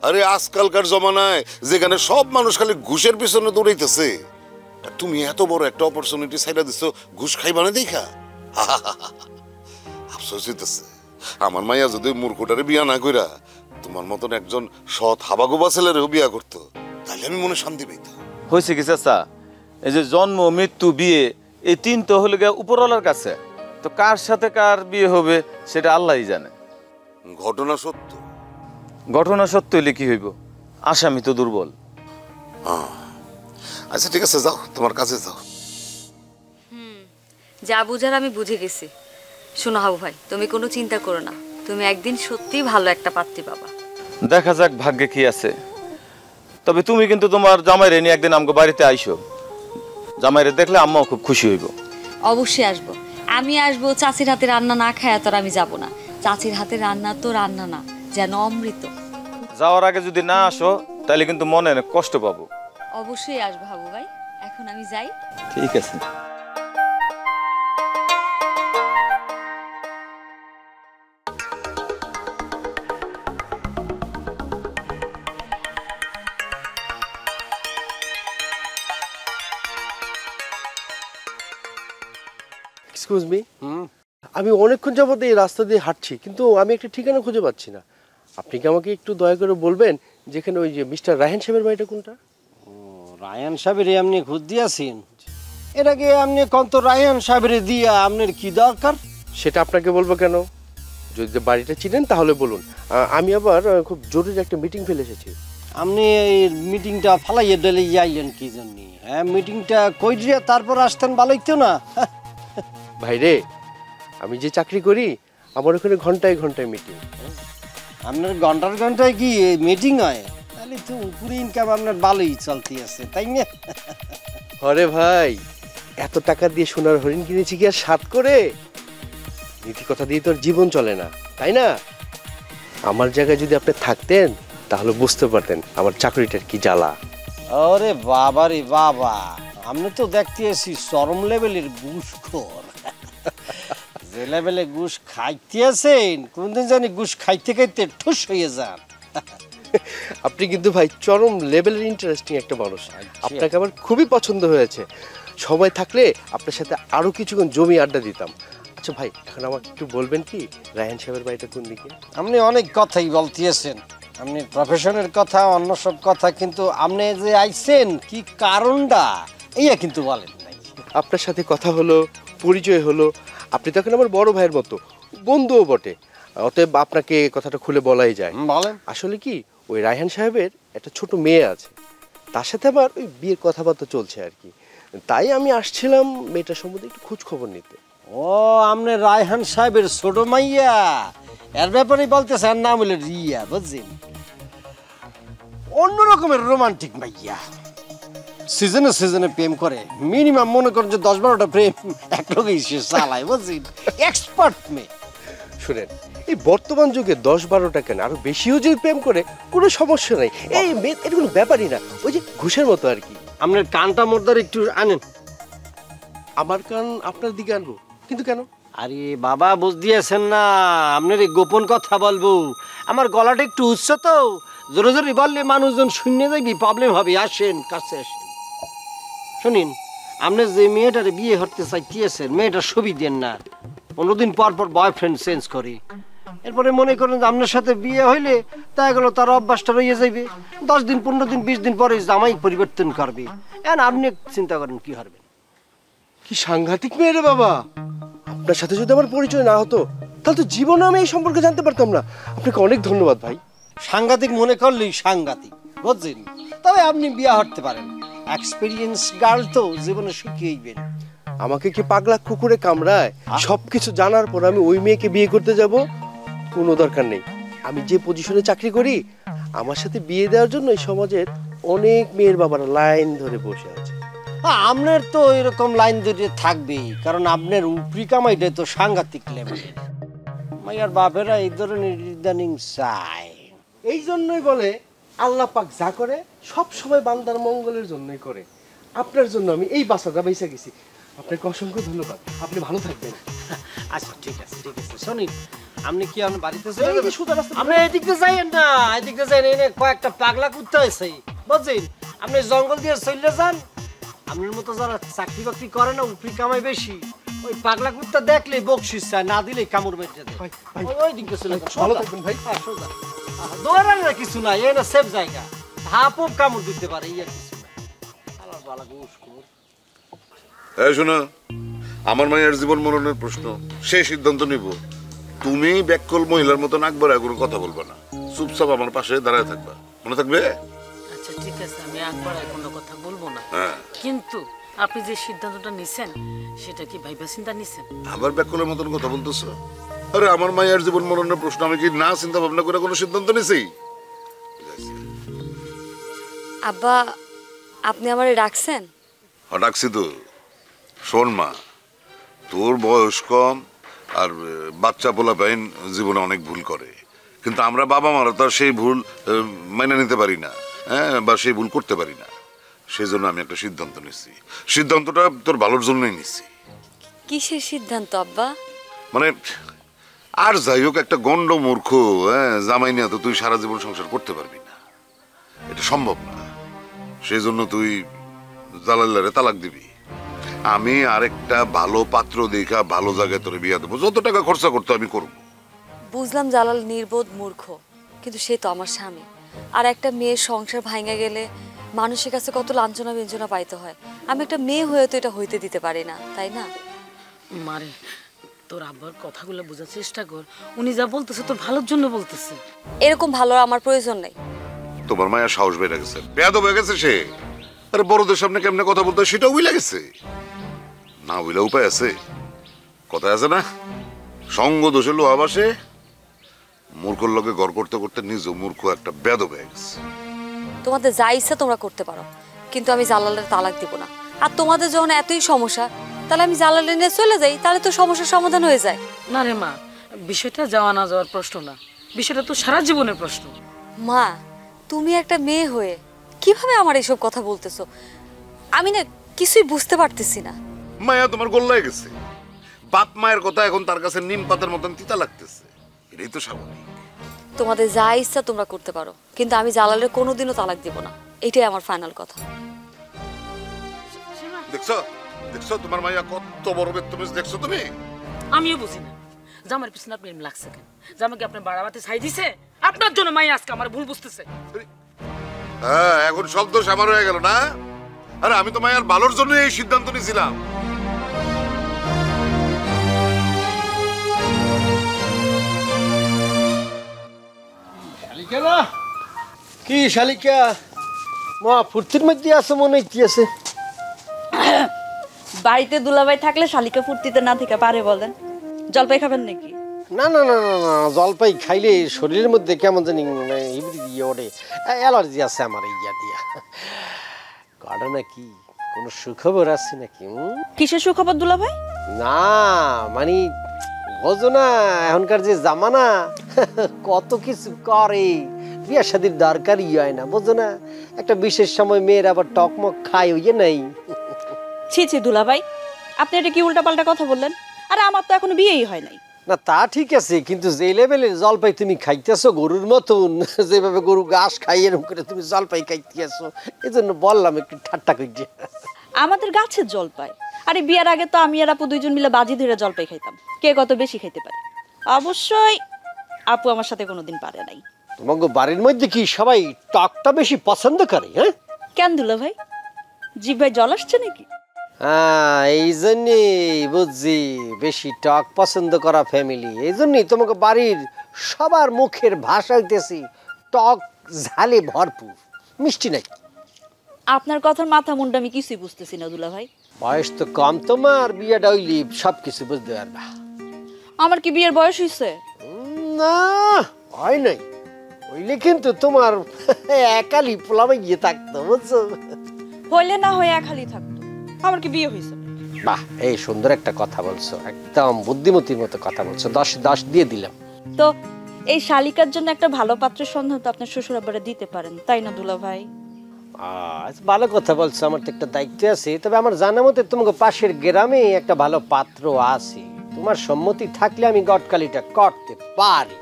আরে আজকালকার জমানায় যেখানে সব মানুষ খালি ঘুষের পিছনে দৌড়াইতেছে, আর তুমি এত বড় একটা অপরচুনিটি ছাইড়া দিছো ঘুষ খাইবা না দেখা। আফসোস হইতেছে, আমার মাইয়া যদি মূর্খটারে বিয়া না কইরা তোমার মতন একজন সৎ হাবাগোবা ছেলেরও বিয়া করতো, তাহলে আমি মনে শান্তি পাইতাম। হয়েছে কি চাচা, এই যে জন্ম মৃত্যু বিয়ে এই তিন তো হলে গিয়ে উপরওয়ালার কাছে, তো কার সাথে কার বিয়ে হবে সেটা আল্লাহই জানে। ঘটনা সত্য। ঘটনা সত্য হইলে কি হইব, আসামি তো দুর্বল। আচ্ছা ঠিক আছে, যাও তোমার কাছে যাও। যা বুঝার আমি বুঝে গেছি। শোনো হাবু ভাই, তুমি কোনো চিন্তা করো না, তুমি একদিন সত্যিই ভালো একটা পাত্রী পাবা। দেখা যাক ভাগ্যে কি আছে। তবে তুমি কিন্তু তোমার জামাইরে নিয়ে একদিন আমাকে বাড়িতে আইসো, জামাইরে দেখলে আম্মাও খুব খুশি হইব। অবশ্যই আসবো, আমি আসবো। চাচির হাতে রান্না না খায় তোর আমি যাব না। চাচির হাতে রান্না তো রান্না না, যেন অমৃত। যাওয়ার আগে যদি না আসো তাহলে কিন্তু মনে অনেক কষ্ট পাবো। অবশ্যই আসবো হাবু ভাই, এখন আমি যাই। ঠিক আছে। এক্সকিউজ মি, আমি অনেকক্ষণ যাবত এই রাস্তা দিয়ে হাঁটছি, কিন্তু আমি একটা ঠিকানা খুঁজে পাচ্ছি না। আপনি কি আমাকে একটু দয়া করে বলবেন যেখানে ওই যে মিস্টার রায়হান সাহেবের বাড়িটা কোনটা? রায়ান সাহেবের এমনি খুঁজ দিয়েছেন? এর আগে আপনি কত রায়হান সাহেবের দিয়া আপনার কি দরকার? সেটা আপনাকে বলবো কেন? যদি বাড়িটা চিনেন তাহলে বলুন। আমি আবার খুব জরুরি একটা মিটিং ফেলে এসেছি। আপনি এই মিটিংটা ফালাইয়ে দিলে যাইলেন কি জন্য? হ্যাঁ, মিটিংটা কই দিয়ে তারপর আসতেন ভালোই তো না? ভাইরে, আমি যে চাকরি করি আমার ওখানে ঘন্টায় ঘন্টায় মিটিং। আপনার ঘন্টার ঘন্টায় কি মিটিং হয়? তাহলে তো উপরে ইনকাম আপনার ভালোই চলতে আছে, তাই না? আরে ভাই, এত টাকা দিয়ে সোনার হরিণ কিনেছি কি আর সাত করে? নীতি কথা দিয়ে তোর জীবন চলে না, তাই না? আমার জায়গায় যদি আপনি থাকতেন তাহলে বুঝতে পারতেন আমার চাকরিটার কি জ্বালা। আরে বাবা রে বাবা, আপনি তো দেখতে আছি চরম লেভেলের ঘুষখোর। যে লেভেলে ঘুষ খাইতে আছেন, কোনদিন জানি ঘুষ খাইতে খাইতে ঠুস হয়ে যান। আপনি কিন্তু ভাই চরম লেভেলের ইন্টারেস্টিং একটা মানুষ। আপনাকে আমার খুবই পছন্দ হয়েছে। সময় থাকলে আপনার সাথে আরো কিছুক্ষণ জমি আড্ডা দিতাম। আচ্ছা ভাই, এখন আমাকে একটু বলবেন কি রায়হান সাহেবের বাড়িটা কোন দিকে? আপনি অনেক কথাই বলতেছেন, আপনি প্রফেশনের কথা, অন্য সব কথা, কিন্তু আপনি যে আইছেন কি কারণটা এইয়া কিন্তু বলেন নাই। আপনার সাথে কথা হলো, পরিচয় হলো, আপনি তো এখন আমার বড় ভাইয়ের মতো, বন্ধুও বটে। অতএব আপনাকে কথাটা খুলে বলাই যায়। বলেন। আসলে কি, ওই রায়হান সাহেবের একটা ছোট মেয়ে আছে, তার সাথে আমার ওই বিয়ের কথাবার্তা চলছে আর কি। তাই আমি আসছিলাম মেয়েটার সম্বন্ধে একটু খোঁজ খবর নিতে। ও, আপনি রায়হান সাহেবের ছোট মাইয়া, এর ব্যাপারে বলতেছেন, নাম হলো রিয়া, বুঝছেন? অন্য রকমের রোমান্টিক মাইয়া, সিজনে সিজনে প্রেম করে। মিনিমাম মনে করেন যে 10-12টা প্রেম এক লোকেই সে চালায়, বুঝছেন? এক্সপার্ট মেয়ে। শুনেন, এই বর্তমান যুগে 10-12টা কেন, আরো বেশিও যদি প্রেম করে কোনো সমস্যা নাই। এই মেয়ে এটা কোনো ব্যাপারই না, ওই যে ঘুষের মতো আর কি। আপনার কানটা মোর্দার একটু আনেন। আমার কান আপনার দিকে আনবো? কিন্তু কেন? আরে বাবা, বুঝ দিয়েছেন না, আপনার এই গোপন কথা বলবো। আমার গলাটা একটু উচ্চ তো, জোরে জোরে বললে মানুষজন শূন্য যাবি, প্রবলেম হবে। আসেন, কাছে আসেন। শুনিন, আপনি যে মেয়েটারে বিয়ে করতে চাইতেছেন, মেয়েটার ছবি দেন না। 15 দিন পর পর বয়ফ্রেন্ড চেঞ্জ করে। এরপরে মনে করেন যে আপনার সাথে বিয়ে হইলে তা গেলো, তার অভ্যাসটা রয়ে যাবে। 10 দিন, 15 দিন, 20 দিন পরে জামাই পরিবর্তন করবে। এখন আপনি চিন্তা করেন কি করবেন। কি সাংঘাতিক মেয়ে রে বাবা! আপনার সাথে যদি আমার পরিচয় না হতো তাহলে তো জীবনে আমি এই সম্পর্কে জানতে পারতাম না। আপনাকে অনেক ধন্যবাদ ভাই। সাংঘাতিক মনে করলেই সাংঘাতিক, বুঝছেন? তবে আপনি বিয়ে হতে পারেন, এক্সপেরিয়েন্স গার্ল তো, জীবনে শিখিয়েইবেন। আমাকে কি পাগলা কুকুরে কামড়ায়? সবকিছু জানার পর আমি ওই মেয়েকে বিয়ে করতে যাব? কোনো দরকার নেই। আমি যে পজিশনে চাকরি করি, আমার সাথে বিয়ে দেওয়ার জন্য এই সমাজের অনেক মেয়ের বাবারা লাইন ধরে বসে আছে। আপনার তো এরকম লাইন ধরে থাকবেই, কারণ আপনার উপরি কামাইটা তো সাংঘাতিক লেভেলের। মাইয়ার বাপেরা এই ধরনের ইদানিং চায়। এই জন্যই বলে আল্লাহ পাক যা করে সব সময় বান্দার মঙ্গলের জন্যই করে। আপনার জন্য আমি এই বাসাটা বেঁচে গেছি। আপনাকে অসংখ্য ধন্যবাদ। আপনি ভালো থাকবেন। আচ্ছা, ঠিক আছে, ঠিক আছে। শুনিন, আপনি কি আমার বাড়িতে এই যে সোজা রাস্তা। আপনি এদিকে যাইয়েন না, এদিকে যাইয়েন। এনে কয়েকটা পাগলা কুত্তা হয়েছে, বুঝছেন? আপনি জঙ্গল দিয়ে চলে যান। আপনার মতো যারা চাকরি বাকরি করে না, উপরি কামাই বেশি, ওই পাগলা কুত্তা দেখলে বকশিস চায়, না দিলে কামড় মেটে দেয়। ওই দিকে চলে যান। ভালো থাকবেন ভাই। সোজা দৌড়ানোর কিছু নাই, এই না সেফ জায়গা। হাফও কামড় দিতে পারে, এই আর কিছু না। আলার বালা ঘুষখোর। এই শোনো, আমার মায়ের জীবন মরণের প্রশ্ন, সে সিদ্ধান্ত নিব। তুমি ব্যাককল মহিলার মতো নাক বাড়ায় কোনো কথা বলবা না, চুপচাপ আমার পাশে দাঁড়ায় থাকবা, মনে থাকবে? আচ্ছা ঠিক আছে, আমি একবার কোনো কথা বলবো না। হ্যাঁ। কিন্তু আপনি যে সিদ্ধান্তটা নিছেন সেটা কি ভাইবা চিন্তা নিছেন? আবার ব্যাককলের মতন কথা বলতেছো? আরে আমার মায়ের জীবন মরণের প্রশ্ন আমি কি না চিন্তা ভাবনা করে কোনো সিদ্ধান্ত নিছি? আব্বা, আপনি আমারে ডাকছেন? ডাকছি তো। শোন মা, তোর বয়স কম আর বাচ্চা পোলাপাইন জীবনে অনেক ভুল করে, কিন্তু আমরা বাবা মারা তো সেই ভুল মেনে নিতে পারি না, হ্যাঁ, বা সেই ভুল করতে পারি না। সেই জন্য আমি একটা সিদ্ধান্ত নিচ্ছি। সিদ্ধান্তটা তোর ভালোর জন্যই নিচ্ছি। কিসের সিদ্ধান্ত আব্বা? মানে আর যাই হোক, একটা গন্ড মূর্খ জামাই নিয়ে তো তুই সারা জীবন সংসার করতে পারবি না, এটা সম্ভব না। সেই জন্য তুই জালাল্লারে তালাক দিবি। আমি আরেকটা ভালো পাত্র দেখা ভালো জায়গায় তোরে বিয়া দেবো, যত টাকা খরচা করতে আমি করবো। বুঝলাম জালাল নির্বোধ মূর্খ, কিন্তু সে তো আমার স্বামী। আর একটা মেয়ের সংসার ভাঙা গেলে মানুষের কাছে কত লাঞ্ছনা ব্যঞ্জনা পাইতে হয়। আমি একটা মেয়ে হয়ে তো এটা হইতে দিতে পারি না, তাই না? মারে, তোর আব্বার কথাগুলো বোঝার চেষ্টা কর। উনি যা বলতেছে তোর ভালোর জন্য বলতেছে। এরকম ভালো আমার প্রয়োজন নেই। তোমার মায়ের সাহস বেড়ে গেছে, বেয়াদব হয়ে গেছে সে। আরে বড়দের সামনে কেমনে কথা বলতে হয় সেটাও বুঝে গেছে। না বুঝলে উপায় আছে, কথা আছে না, সঙ্গ দোষে লোহা বাসে। মূর্খর লোকে ঘর করতে করতে নিজেও মূর্খ একটা বেয়াদব হয়ে গেছে। তোমাদের যা ইচ্ছা তোমরা করতে পারো, কিন্তু আমি জালালের তালাক দিব না। আর তোমাদের যখন এতই সমস্যা, তাহলে আমি জালালের নিয়ে চলে যাই, তাহলে তো সমস্যার সমাধান হয়ে যায়। না রে মা, বিষয়টা যাওয়া না যাওয়ার প্রশ্ন না, বিষয়টা তো সারা জীবনের প্রশ্ন। মা, তুমি একটা মেয়ে হয়ে কিভাবে আমার এইসব কথা বলতেছো? আমি না কিছুই বুঝতে পারতেছি না। মায়া তোমার গোল্লায় গেছে, বাপ মায়ের কথা এখন তার কাছে নিম পাতার মতন তিতা লাগতেছে। এটাই তো স্বাভাবিক। তোমাদের যা ইচ্ছা তোমরা করতে পারো, কিন্তু আমি জালালের কোনোদিনও তালাক দিব না। এটাই আমার ফাইনাল কথা। দেখছো দেখছো তোমার মায়া কত বড় বেদতমিজ দেখছো তুমি? আমিও বুঝি না জামার পিছনে আপনি এরম লাগছে কেন? জামাকে আপনার বাড়াবাতে ছাই দিছে? আপনার জন্য মাই আজকে আমার ভুল বুঝতেছে। হ্যাঁ, এখন সব দোষ আমার হয়ে গেল না? আরে আমি তো মায়ার ভালোর জন্য এই সিদ্ধান্ত নিয়েছিলাম। শালিকা না কি শালিকা, মা ফুর্তির মধ্যে আছে মনে হইতেছে। বাড়িতে দুলাভাই থাকলে শালিকা ফুর্তিতে না থেকে পারে বলেন? জলপাই খাবেন নাকি? না না না না না, জলপাই খাইলে শরীরের মধ্যে কেমন জানি হিবড়ি দিয়ে ওঠে, অ্যালার্জি আছে আমার ইয়া দিয়া। ঘটনা কি, কোনো সুখবর আছে নাকি? কিসের সুখবর দুলাভাই? না মানে বোঝো না, এখনকার যে জামানা কত কিছু করে, বিয়ে শাদীর দরকারই হয় না, বোঝো না? একটা বিশেষ সময় মেয়ের আবার টকমক খায়, ওই নাই। ছি ছি দুলাভাই, আপনি এটা কি উল্টাপাল্টা কথা বললেন? আরে আমার তো এখনো বিয়েই হয় নাই। না তা ঠিক আছে, কিন্তু যে লেভেলের জলপাই তুমি খাইতেছো গরুর মতন, যেভাবে গরু ঘাস খাই এরকম করে তুমি জলপাই খাইতেছো, এই জন্য বললাম একটু ঠাট্টা করিয়ে। আমাদের গাছের জলপাই। আরে বিয়ার আগে তো আমি আর আপু দুইজন মিলে বাজি ধরে জলপাই খাইতাম, কে কত বেশি খাইতে পারে। অবশ্যই আপু আমার সাথে কোনোদিন পারে নাই। তোমাকে বাড়ির মধ্যে কি সবাই টকটা বেশি পছন্দ করে? হ্যাঁ কেন দুলাভাই, জিভ ভাই জল আসছে নাকি? হ্যাঁ, এই জন্যই বুঝছি বেশি টক পছন্দ করা ফ্যামিলি। এই জন্যই তোমাকে বাড়ির সবার মুখের ভাষা হইতেছি টক ঝালে ভরপুর, মিষ্টি নাই। আপনার কথার মাথা মুন্ডা আমি কিছুই বুঝতেছি না দুলাভাই। বয়স তো কম তোমার, বিয়েটা হইলি সব কিছু বুঝতে পারবা। আমার কি বিয়ের বয়স হয়েছে? না হয় নাই, হইলে কিন্তু তোমার একালি পোলামে গিয়ে থাকতো, বুঝছো? হইলে না হয়ে খালি থাকতো, আমার কি বিয়ে হয়েছে? বাহ, এই সুন্দর একটা কথা বলছো, একদম বুদ্ধিমতির মতো কথা বলছো। 10 দিয়ে দিলাম। তো এই শালিকার জন্য একটা ভালো পাত্রের সন্ধান তো আপনার শ্বশুর আব্বারে দিতে পারেন, তাই না দুলাভাই? ভালো কথা বলছো, আমার তো একটা দায়িত্ব আছে। তবে আমার জানা মতে তোমাকে পাশের গ্রামে একটা ভালো পাত্র আছে, তোমার সম্মতি থাকলে আমি গটকালিটা করতে পারি।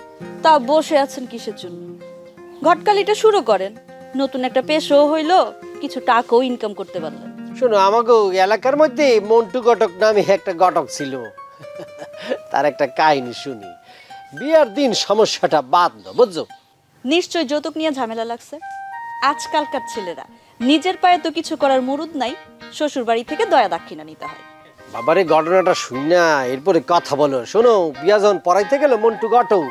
তা বসে আছেন কিসের জন্য? ঘটকালিটা শুরু করেন, নতুন একটা পেশাও হইলো, কিছু টাকাও ইনকাম করতে পারলেন। শোনো, আমাকে এলাকার মধ্যে মন্টু ঘটক নামে একটা ঘটক ছিল, তার একটা কাহিনী শুনি। বিয়ার দিন সমস্যাটা বাঁধলো, বুঝছো? নিশ্চয় যৌতুক নিয়ে ঝামেলা লাগছে। আজকালকার ছেলেরা নিজের পায়ে তো কিছু করার মুরুদ নাই, শ্বশুর বাড়ি থেকে দয়া দাক্ষিণা নিতে হয়। বাবারে, ঘটনাটা শুন না, এরপরে কথা বলো। শোনো, বিয়া যখন পড়াইতে গেল মন্টু ঘটক,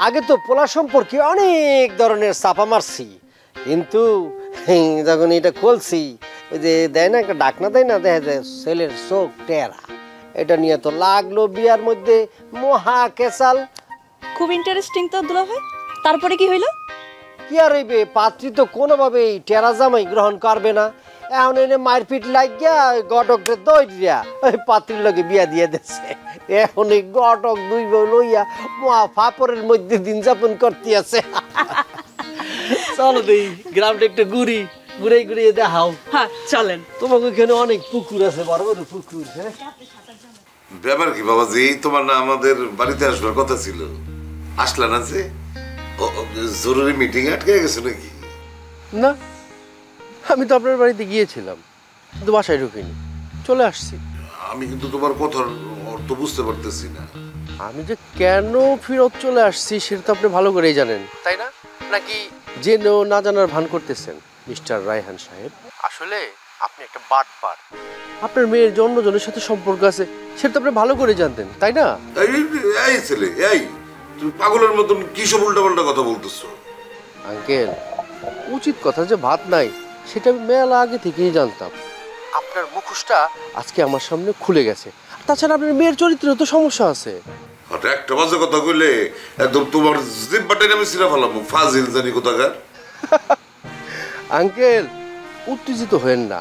আগে তো পোলা সম্পর্কে অনেক ধরনের চাপা মারছি, কিন্তু যখন এটা খুলছি, ওই যে দেয় না একটা ডাকনা দেয় না, দেখা যায় ছেলের চোখ টেরা, এটা নিয়ে তো লাগলো বিয়ার মধ্যে মহা কেসাল। খুব ইন্টারেস্টিং তো দুলাভাই, তারপরে কি হইলো? কি আর হইবে, পাত্রী তো কোনোভাবেই টেরা জামাই গ্রহণ করবে না। এখন এনে মারপিট লাগিয়া ঘটককে দইয়া ওই পাত্রীর লগে বিয়া দিয়ে দিচ্ছে। এখন এই ঘটক দুই বউ লইয়া মহা ফাপড়ের মধ্যে দিন যাপন করতে আছে। চলো দেই গ্রামটা একটু ঘুরি, ঘুরিয়ে দেখাও। হ্যাঁ চলেন। তোমাকে এখানে অনেক পুকুর আছে, বড় বড় পুকুর। হ্যাঁ, ব্যাপার কি বাবাজি, তোমার না আমাদের বাড়িতে আসবার কথা ছিল, আসলা না যে? জরুরি মিটিং আটকে গেছে নাকি? না, আমি তো আপনার বাড়িতে গিয়েছিলাম, কিন্তু বাসায় ঢুকিনি, চলে আসছি। আমি কিন্তু তোমার কথার অর্থ বুঝতে পারতেছি না। আমি যে কেন ফেরত চলে আসছি সেটা তো আপনি ভালো করেই জানেন, তাই না? নাকি জেনেও না জানার ভান করতেছেন? মিস্টার রায়হান সাহেব, আসলে আপনি একটা বাটপার। আপনার মেয়ের যে অন্যজনের সাথে সম্পর্ক আছে সেটা তো আপনি ভালো করে জানতেন, তাই না? এই ছেলে, এই তুমি পাগলের মতন কি সব উল্টাপাল্টা কথা বলতেছো? আঙ্কেল, উচিত কথা যে ভাত নাই সেটা আমি মেলা আগে থেকেই জানতাম। আপনার মুখোশটা আজকে আমার সামনে খুলে গেছে। তাছাড়া আপনার মেয়ের চরিত্রে তো সমস্যা আছে। আর একটা বাজে কথা কইলে একদম তোমার জিব্বাটাই আমি ছিঁড়ে ফেলাম, ফাজিল জানি কোথাকার। আঙ্কেল, উত্তেজিত হয়েন না।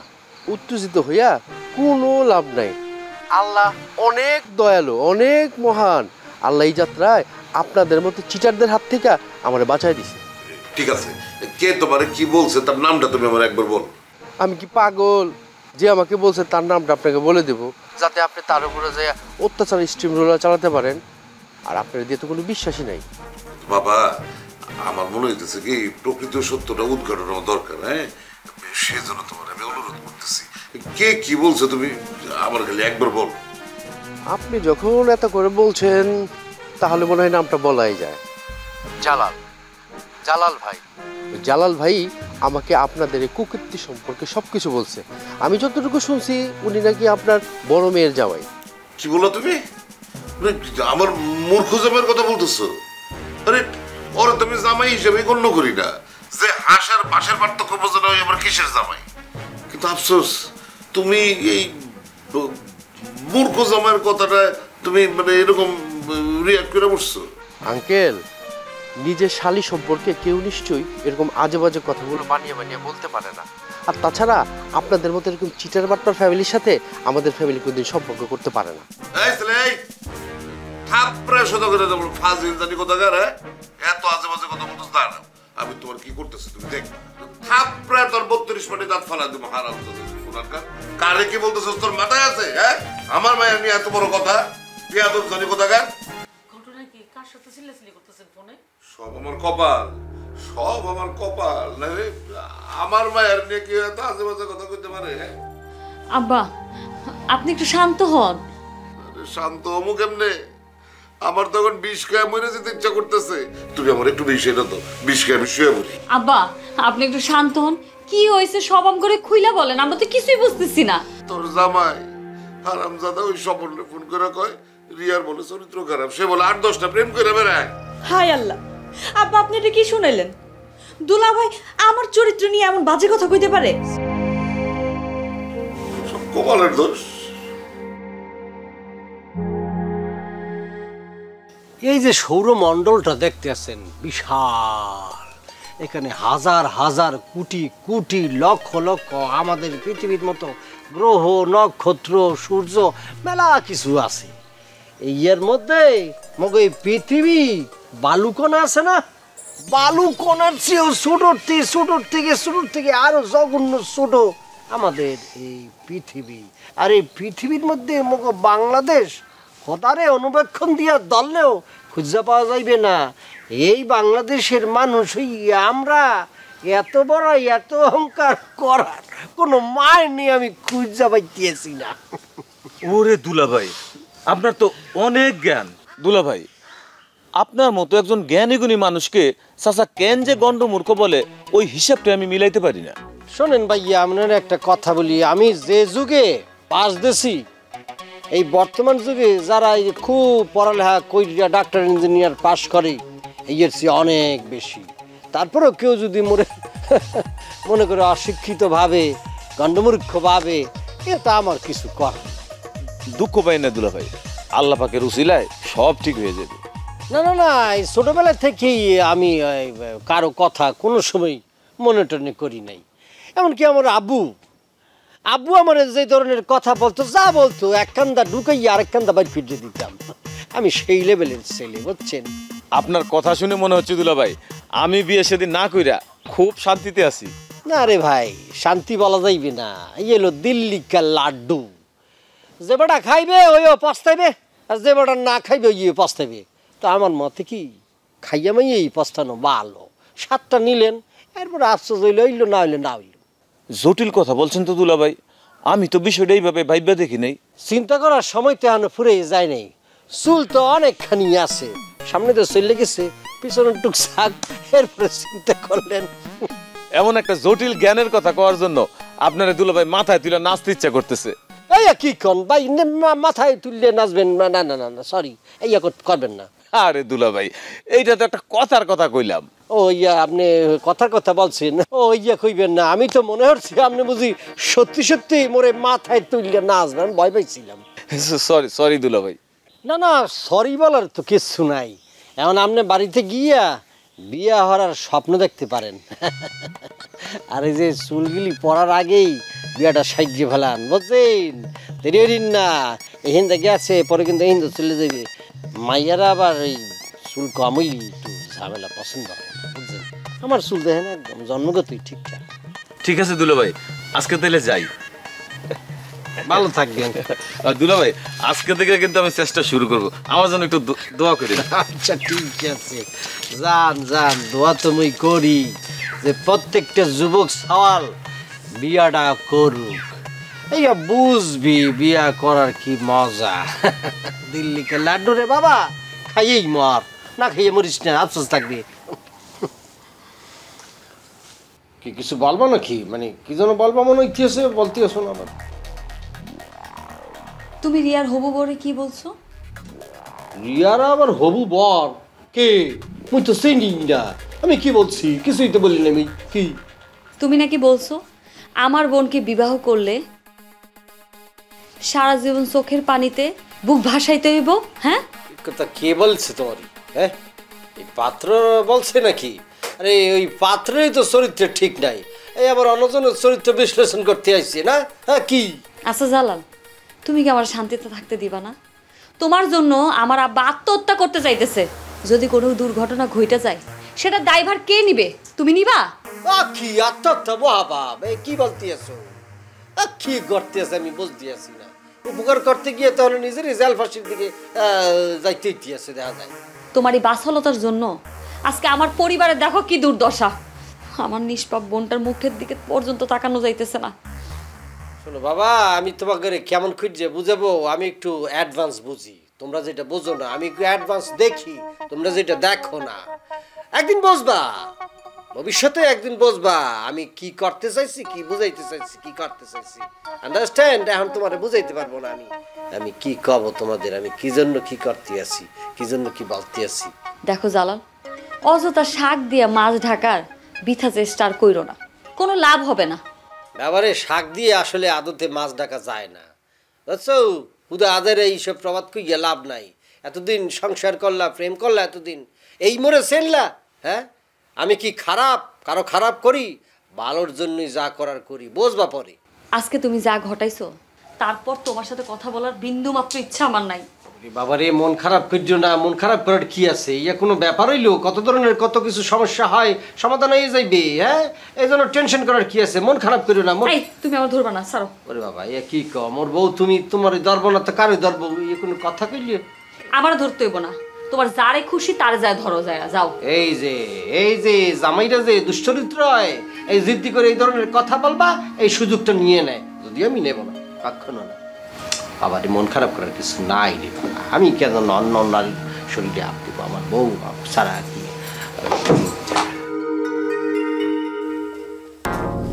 উত্তেজিত হইয়া কোনো লাভ নাই। আল্লাহ অনেক দয়ালু, অনেক মহান। আল্লাহ এই যাত্রায় আপনাদের মতো চিটারদের হাত থেকে আমার বাঁচাই দিছে। ঠিক আছে, কে তোমারে কি বলছে তার নামটা তুমি আমার একবার বল। আমি কি পাগল যে আমাকে বলছে তার নামটা আপনাকে বলে দেব, যাতে আপনি তার উপরে যে অত্যাচার স্ট্রিম রোলার চালাতে পারেন? আর আপনার দিয়ে তো কোনো বিশ্বাসই নাই। বাবা, আমার মনে হইতেছে কি প্রকৃত সত্যটা উদ্ঘাটন হওয়া দরকার। হ্যাঁ, সেই জন্য তোমার আমি অনুরোধ করতেছি, কে কি বলছে তুমি আমার খালি একবার বল। আপনি যখন এত করে বলছেন তাহলে মনে হয় নামটা বলাই যায়। জালাল, জালাল ভাই। জালাল ভাই আমাকে আপনাদের এই কুকীর্তি সম্পর্কে সবকিছু বলছে। আমি যতটুকু শুনছি উনি নাকি আপনার বড় মেয়ের জামাই। কি বলো তুমি? আমার মূর্খ জামাইয়ের কথা বলতেছো? আরে ওরা তুমি জামাই হিসেবে গণ্য করি না, যে হাঁসার বাসার পার্থক্য বোঝে না আমার কিসের জামাই। কিন্তু আফসোস, তুমি এই মূর্খ জামাইয়ের কথাটা তুমি মানে এরকম রিয়াক্ট করে বসছো। আঙ্কেল, নিজের শালী সম্পর্কে কেউ নিশ্চয়ই এরকম আজে বাজে কথাগুলো বানিয়ে বানিয়ে বলতে পারে না। আর তাছাড়া আপনাদের মতো এরকম চিটার বাটপার ফ্যামিলির সাথে আমাদের ফ্যামিলি কোনদিন সম্পর্ক করতে পারে না। এই ছেলে, এই থাপড়া শত করে দেবো, ফাজিল জানি কোথাকার। হ্যাঁ, এত আজে বাজে কথা বলতেছ, দাঁড়াও আমি তোমার কি করতেছি তুমি দেখ। থাপড়া তোর 32 পাটি দাঁত ফালা দেবো। হারাম কারে কি বলতেছ? তোর মাথায় আছে? হ্যাঁ, আমার মায়ের নিয়ে এত বড় কথা? বিয়াদব জানি কোথাকার। ঘটনা কি? কার সাথে চিল্লাচিল্লি করতেছেন ফোনে? সব আমার কপাল, সব আমার কপাল। না রে, আমার মায়ের নিয়ে কি এত আজে বাজে কথা কইতে পারে? আব্বা, আপনি একটু শান্ত হন। শান্ত হমু কেমনে? আমার তখন বিষ খেয়ে মরে যেতে ইচ্ছা করতেছে। তুমি আমার একটু বেশি এটা তো, বিষ খেয়ে আমি শুয়ে পড়ি। আব্বা, আপনি একটু শান্ত হন। কি হয়েছে সব আম করে খুইলা বলেন, আমরা তো কিছুই বুঝতেছি না। তোর জামাই হারামজাদা ওই স্বপনরে ফোন করে কয় রিয়ার বলে চরিত্র খারাপ। সে বলে 8-10টা প্রেম করে বেড়ায়। হায় আল্লাহ, আব্বা আপনি এটা কি শুনাইলেন? দুলা ভাই আমার চরিত্র নিয়ে এমন বাজে কথা কইতে পারে? সব কপালের দোষ। এই যে সৌরমণ্ডলটা দেখতে আছেন, বিশাল। এখানে হাজার হাজার কোটি কোটি লক্ষ লক্ষ আমাদের পৃথিবীর মতো গ্রহ, নক্ষত্র, সূর্য, মেলা কিছু আছে। এর মধ্যে মগে এই পৃথিবী বালুকণা আছে না, বালুকণার চেয়েও ছোটোর থেকে আরো জঘন্য ছোট আমাদের এই পৃথিবী। আর এই পৃথিবীর মধ্যে মগ বাংলাদেশ খোদারে অনুবেক্ষণ দিয়া দললেও খুঁজে পাওয়া যাইবে না। এই বাংলাদেশের মানুষ আমরা এত বড় এত অহংকার করার কোনো মায় নিয়ে আমি খুঁজে পাইতেছি না। ওরে দুলাভাই, আপনার তো অনেক জ্ঞান। দুলাভাই, আপনার মতো একজন জ্ঞানী গুণী মানুষকে চাচা কেন যে গন্ডমূর্খ বলে, ওই হিসাবটা আমি মিলাইতে পারি না। শোনেন ভাইয়া, আপনার একটা কথা বলি। আমি যে যুগে পাস দিছি, এই বর্তমান যুগে যারা খুব পড়ালেখা কইরা ডাক্তার ইঞ্জিনিয়ার পাস করে, এর চেয়ে অনেক বেশি। তারপরেও কেউ যদি মনে করে অশিক্ষিত ভাবে, গণ্ডমূর্খ ভাবে, এটা আমার কিছু করার। দুঃখ পাই না দুলাভাই, আল্লাহ পাকের উসিলায় সব ঠিক হয়ে যাবে। না না না, এই ছোটবেলা থেকেই আমি কারো কথা কোনো সময় মনে টনে করি নাই। এমনকি আমার আব্বু আমার যে ধরনের কথা বলতো, যা বলতো এক কান্দা ঢুকাইয়া আরেক কান্দা বাইর ফিরিয়ে দিতাম। আমি সেই লেভেলের ছেলে, বুঝছেন? আপনার কথা শুনে মনে হচ্ছে দুলাভাই আমি বিয়ে সেদিন না কইরা খুব শান্তিতে আছি। না রে ভাই, শান্তি বলা যাইবে না। এই এলো দিল্লিকার লাড্ডু। যে বেটা খাইবে ওইও পস্তাইবে, আর যে বেটা না খাইবে ওই পস্তাইবে। তো আমার মতে কি, খাইয়া মাইয়েই পস্তানো ভালো। 7টা নিলেন, এরপরে আফসোস হইলে হইল, না হইলে না হইল। জটিল কথা বলছেন তো দুলাভাই, আমি তো বিষয়টা এইভাবে ভাইবা দেখি নাই। চিন্তা করার সময় তো এখনো ফুরে যায় নাই। চুল তো অনেকখানি আছে, সামনে তো চলে গেছে, পিছনে টুকসাক, এরপরে চিন্তা করলেন। এমন একটা জটিল জ্ঞানের কথা কওয়ার জন্য আপনার দুলাভাই মাথায় তুলে নাচতে ইচ্ছা করতেছে। এই কি কন ভাই, মাথায় তুললে নাচবেন? না না না না, সরি, এই করবেন না। আরে দুলাভাই, এইটা তো একটা কথার কথা কইলাম। ও ইয়া, আপনি কথার কথা বলছেন? ও ইয়া কইবেন না, আমি তো মনে হচ্ছে আপনি বুঝি সত্যি সত্যি মোরে মাথায় তুললে নাচবেন, ভয় পাইছিলাম। সরি সরি দুলাভাই। না না, সরি বলার তো কিচ্ছু নাই। এখন আপনি বাড়িতে গিয়া বিয়া হওয়ার স্বপ্ন দেখতে পারেন। আর এই যে চুলগুলি পড়ার আগেই বিয়াটা সাজিয়ে ফেলান, বুঝছেন? দেরি হইন না, এখানটা গেছে পরে কিন্তু এখানটা চলে যাবে। মাইয়ারা আবার এই চুল কম হইলি একটু ঝামেলা পছন্দ হয় না, বুঝছেন? আমার চুল দেখেন একদম জন্মগতই ঠিকঠাক। ঠিক আছে দুলাভাই, আজকে তাহলে যাই। ভালো থাকবেন। দুলাভাই, আজকে থেকে কিন্তু আমি চেষ্টা শুরু করবো, আমার জন্য একটু দোয়া করি। আচ্ছা ঠিক আছে, যান যান, দোয়া তো মুই করি যে প্রত্যেকটা যুবক সওয়াল বিয়াটা করুক। এই বুঝবি বিয়া করার কি মজা। দিল্লিকে লাড্ডু রে বাবা, খাইয়েই মর, না খাইয়ে মরিস না, আফসোস থাকবি। কি কিছু বলবো নাকি? মানে কি যেন বলবো মনে হইতেছে, বলতে আসো না আবার। তুমি রিয়ার হবু বরে কি বলছো? রিয়ার আবার হবু বর কে? মুই তো চিনি না। আমি কি বলছি? কিছুই তো বলি না আমি। কি তুমি নাকি বলছো আমার বোনকে বিবাহ করলে সারা জীবন চোখের পানিতে বুক ভাসাইতে হইব? হ্যাঁ, কথা কে বলছে তোমার? হ্যাঁ, এই পাত্র বলছে নাকি? আরে ওই পাত্রেই তো চরিত্র ঠিক নাই, এই আবার অন্যজনের চরিত্র বিশ্লেষণ করতে আসছে না? হ্যাঁ কি? আচ্ছা জালাল, তুমি কি আমার শান্তিতে থাকতে দিবা না? তোমার জন্য আমার আব্বা আত্মহত্যা করতে চাইতেছে। যদি কোনো দুর্ঘটনা ঘটে যায় সেটা দায়ভার কে নিবে? তুমি নিবা? কি আত্মহত্যা মহাবাব, এই কি বলতে আছো? কি করতে আছে আমি বুঝতে আছি না। উপকার করতে গিয়ে তাহলে নিজেরই জেল ফাঁসির দিকে যাইতে আছে দেখা যায়। তোমার এই বাসলতার জন্য আজকে আমার পরিবারের দেখো কি দুর্দশা। আমার নিষ্পাপ বোনটার মুখের দিকে পর্যন্ত তাকানো যাইতেছে না। শোনো বাবা, আমি তোমাকে কেমন খুঁজছে বুঝাবো? আমি একটু অ্যাডভান্স বুঝি, তোমরা যেটা বোঝো না। আমি একটু অ্যাডভান্স দেখি, তোমরা যেটা দেখো না। একদিন বুঝবা, ভবিষ্যতে একদিন বুঝবা আমি কি করতে চাইছি, কি বুঝাইতে চাইছি, কি করতে চাইছি। আন্ডারস্ট্যান্ড? এখন তোমার বুঝাইতে পারবো না আমি। আমি কি কব তোমাদের, আমি কি জন্য কি করতে আছি, কি জন্য কি বলতে আছি। দেখো জালাল, অযথা শাক দিয়ে মাছ ঢাকার বৃথা চেষ্টা আর কইরো না, কোনো লাভ হবে না। ব্যাপারে শাক দিয়ে আসলে আদতে মাছ ঢাকা যায় না, বুঝছো? হুদা আদের এইসব প্রবাদ কইয়া লাভ নাই। এতদিন সংসার করলা, প্রেম করলা, এতদিন এই মোরে চেনলা। হ্যাঁ, আমি কি খারাপ কারো খারাপ করি? ভালোর জন্যই যা করার করি, বুঝবা পরে। আজকে তুমি যা ঘটাইছো তারপর তোমার সাথে কথা বলার বিন্দু মাত্র ইচ্ছা আমার নাই। বাবারে মন খারাপ করছো না, মন খারাপ করার কি আছে? ইয়া কোনো ব্যাপার হইলো? কত ধরনের কত কিছু সমস্যা হয়, সমাধান হয়ে যাইবে। হ্যাঁ, এই জন্য টেনশন করার কি আছে? মন খারাপ করো না। এই তুমি আমার ধরবা না, ছাড়ো। ওরে বাবা, ইয়া কি কও? মোর বউ তুমি, তোমার ধরবো না তো কারে ধরবো? ইয়ে কোনো কথা কইলে? আমার ধরতে হইব না, তোমার যারে খুশি তারে যায় ধরো, যায় যাও। এই যে জামাইরা যে দুশ্চরিত্র হয়, এই জিদ্দি করে এই ধরনের কথা বলবা, এই সুযোগটা নিয়ে নেয়। যদি আমি নেব না, কখনো না। বাবা রে, মন খারাপ করার কিছু নাই রে বাবা। আমি কেন অন্য নারীর শরীরে আপ দেবো? আমার বউ সারা কি?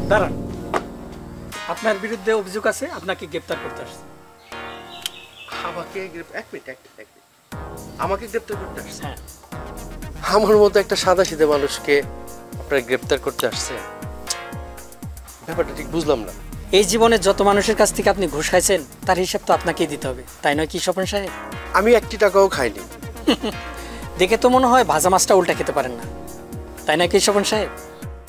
দাঁড়ান, আপনার বিরুদ্ধে অভিযোগ আছে, আপনাকে গ্রেপ্তার করতে আসছে। আমাকে এক মিনিট আমাকে গ্রেপ্তার করতে আসছে? হ্যাঁ। আমার মতো একটা সাদাসিধে মানুষকে আপনারা গ্রেপ্তার করতে আসছে? ব্যাপারটা ঠিক বুঝলাম না। এই জীবনে যত মানুষের কাছ থেকে আপনি ঘুষ খাইছেন তার হিসাব তো আপনাকেই দিতে হবে, তাই নয় কি স্বপন সাহেব? আমি 1 টাকাও খাইনি। দেখে তো মনে হয় ভাজা মাছটা উল্টা খেতে পারেন না, তাই নয় কি স্বপন সাহেব?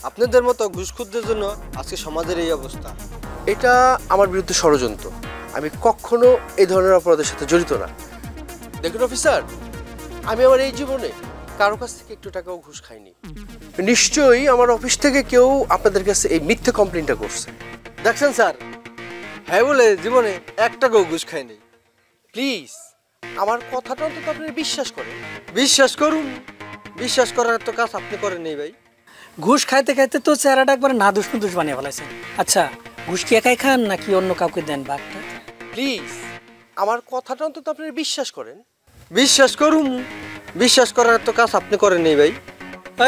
আপনাদের মতো ঘুষখোরদের জন্য আজকে সমাজের এই অবস্থা। এটা আমার বিরুদ্ধে ষড়যন্ত্র। আমি কখনো এই ধরনের অপরাধের সাথে জড়িত না। দেখুন অফিসার, আমি আমার এই জীবনে কারো কাছ থেকে 1 টাকাও ঘুষ খাইনি। নিশ্চয়ই আমার অফিস থেকে কেউ আপনাদের কাছে এই মিথ্যে কমপ্লেনটা করছে। দেখছেন স্যার, হ্যাঁ বলে জীবনে 1 টাকাও ঘুষ খাইনি। প্লিজ আমার কথাটা অন্তত আপনি বিশ্বাস করেন। বিশ্বাস করুন, বিশ্বাস করার তো কাজ আপনি করেন নেই ভাই। ঘুষ খাইতে খাইতে তো চেহারাটা একবার না দুষ বানিয়ে ফেলাইছেন। আচ্ছা, ঘুষ কি একাই খান নাকি অন্য কাউকে দেন বাঘটা? প্লিজ আমার কথাটা অন্তত আপনি বিশ্বাস করেন। বিশ্বাস করুন, বিশ্বাস করার তো কাজ আপনি করেন নেই ভাই।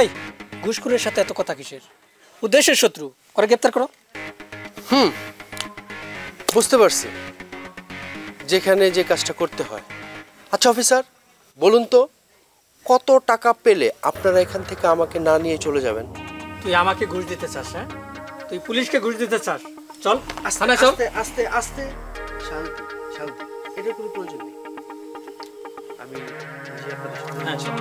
এই ঘুষখোরের সাথে এত কথা কিসের? ও দেশের শত্রু, ওরা গ্রেপ্তার করো। বুঝতে পারছি যেখানে যে কাজটা করতে হয়। আচ্ছা অফিসার, বলুন তো কত টাকা পেলে আপনারা এখান থেকে আমাকে না নিয়ে চলে যাবেন? তুই আমাকে ঘুষ দিতে চাস? হ্যাঁ, তুই পুলিশকে ঘুষ দিতে চাস? চল থানায় চল। আস্তে আস্তে আস্তে, শান্তি শান্তি, এটার কোনো প্রয়োজন নেই। আমি নিজে আপনাদের সাথে হ্যাঁ চল।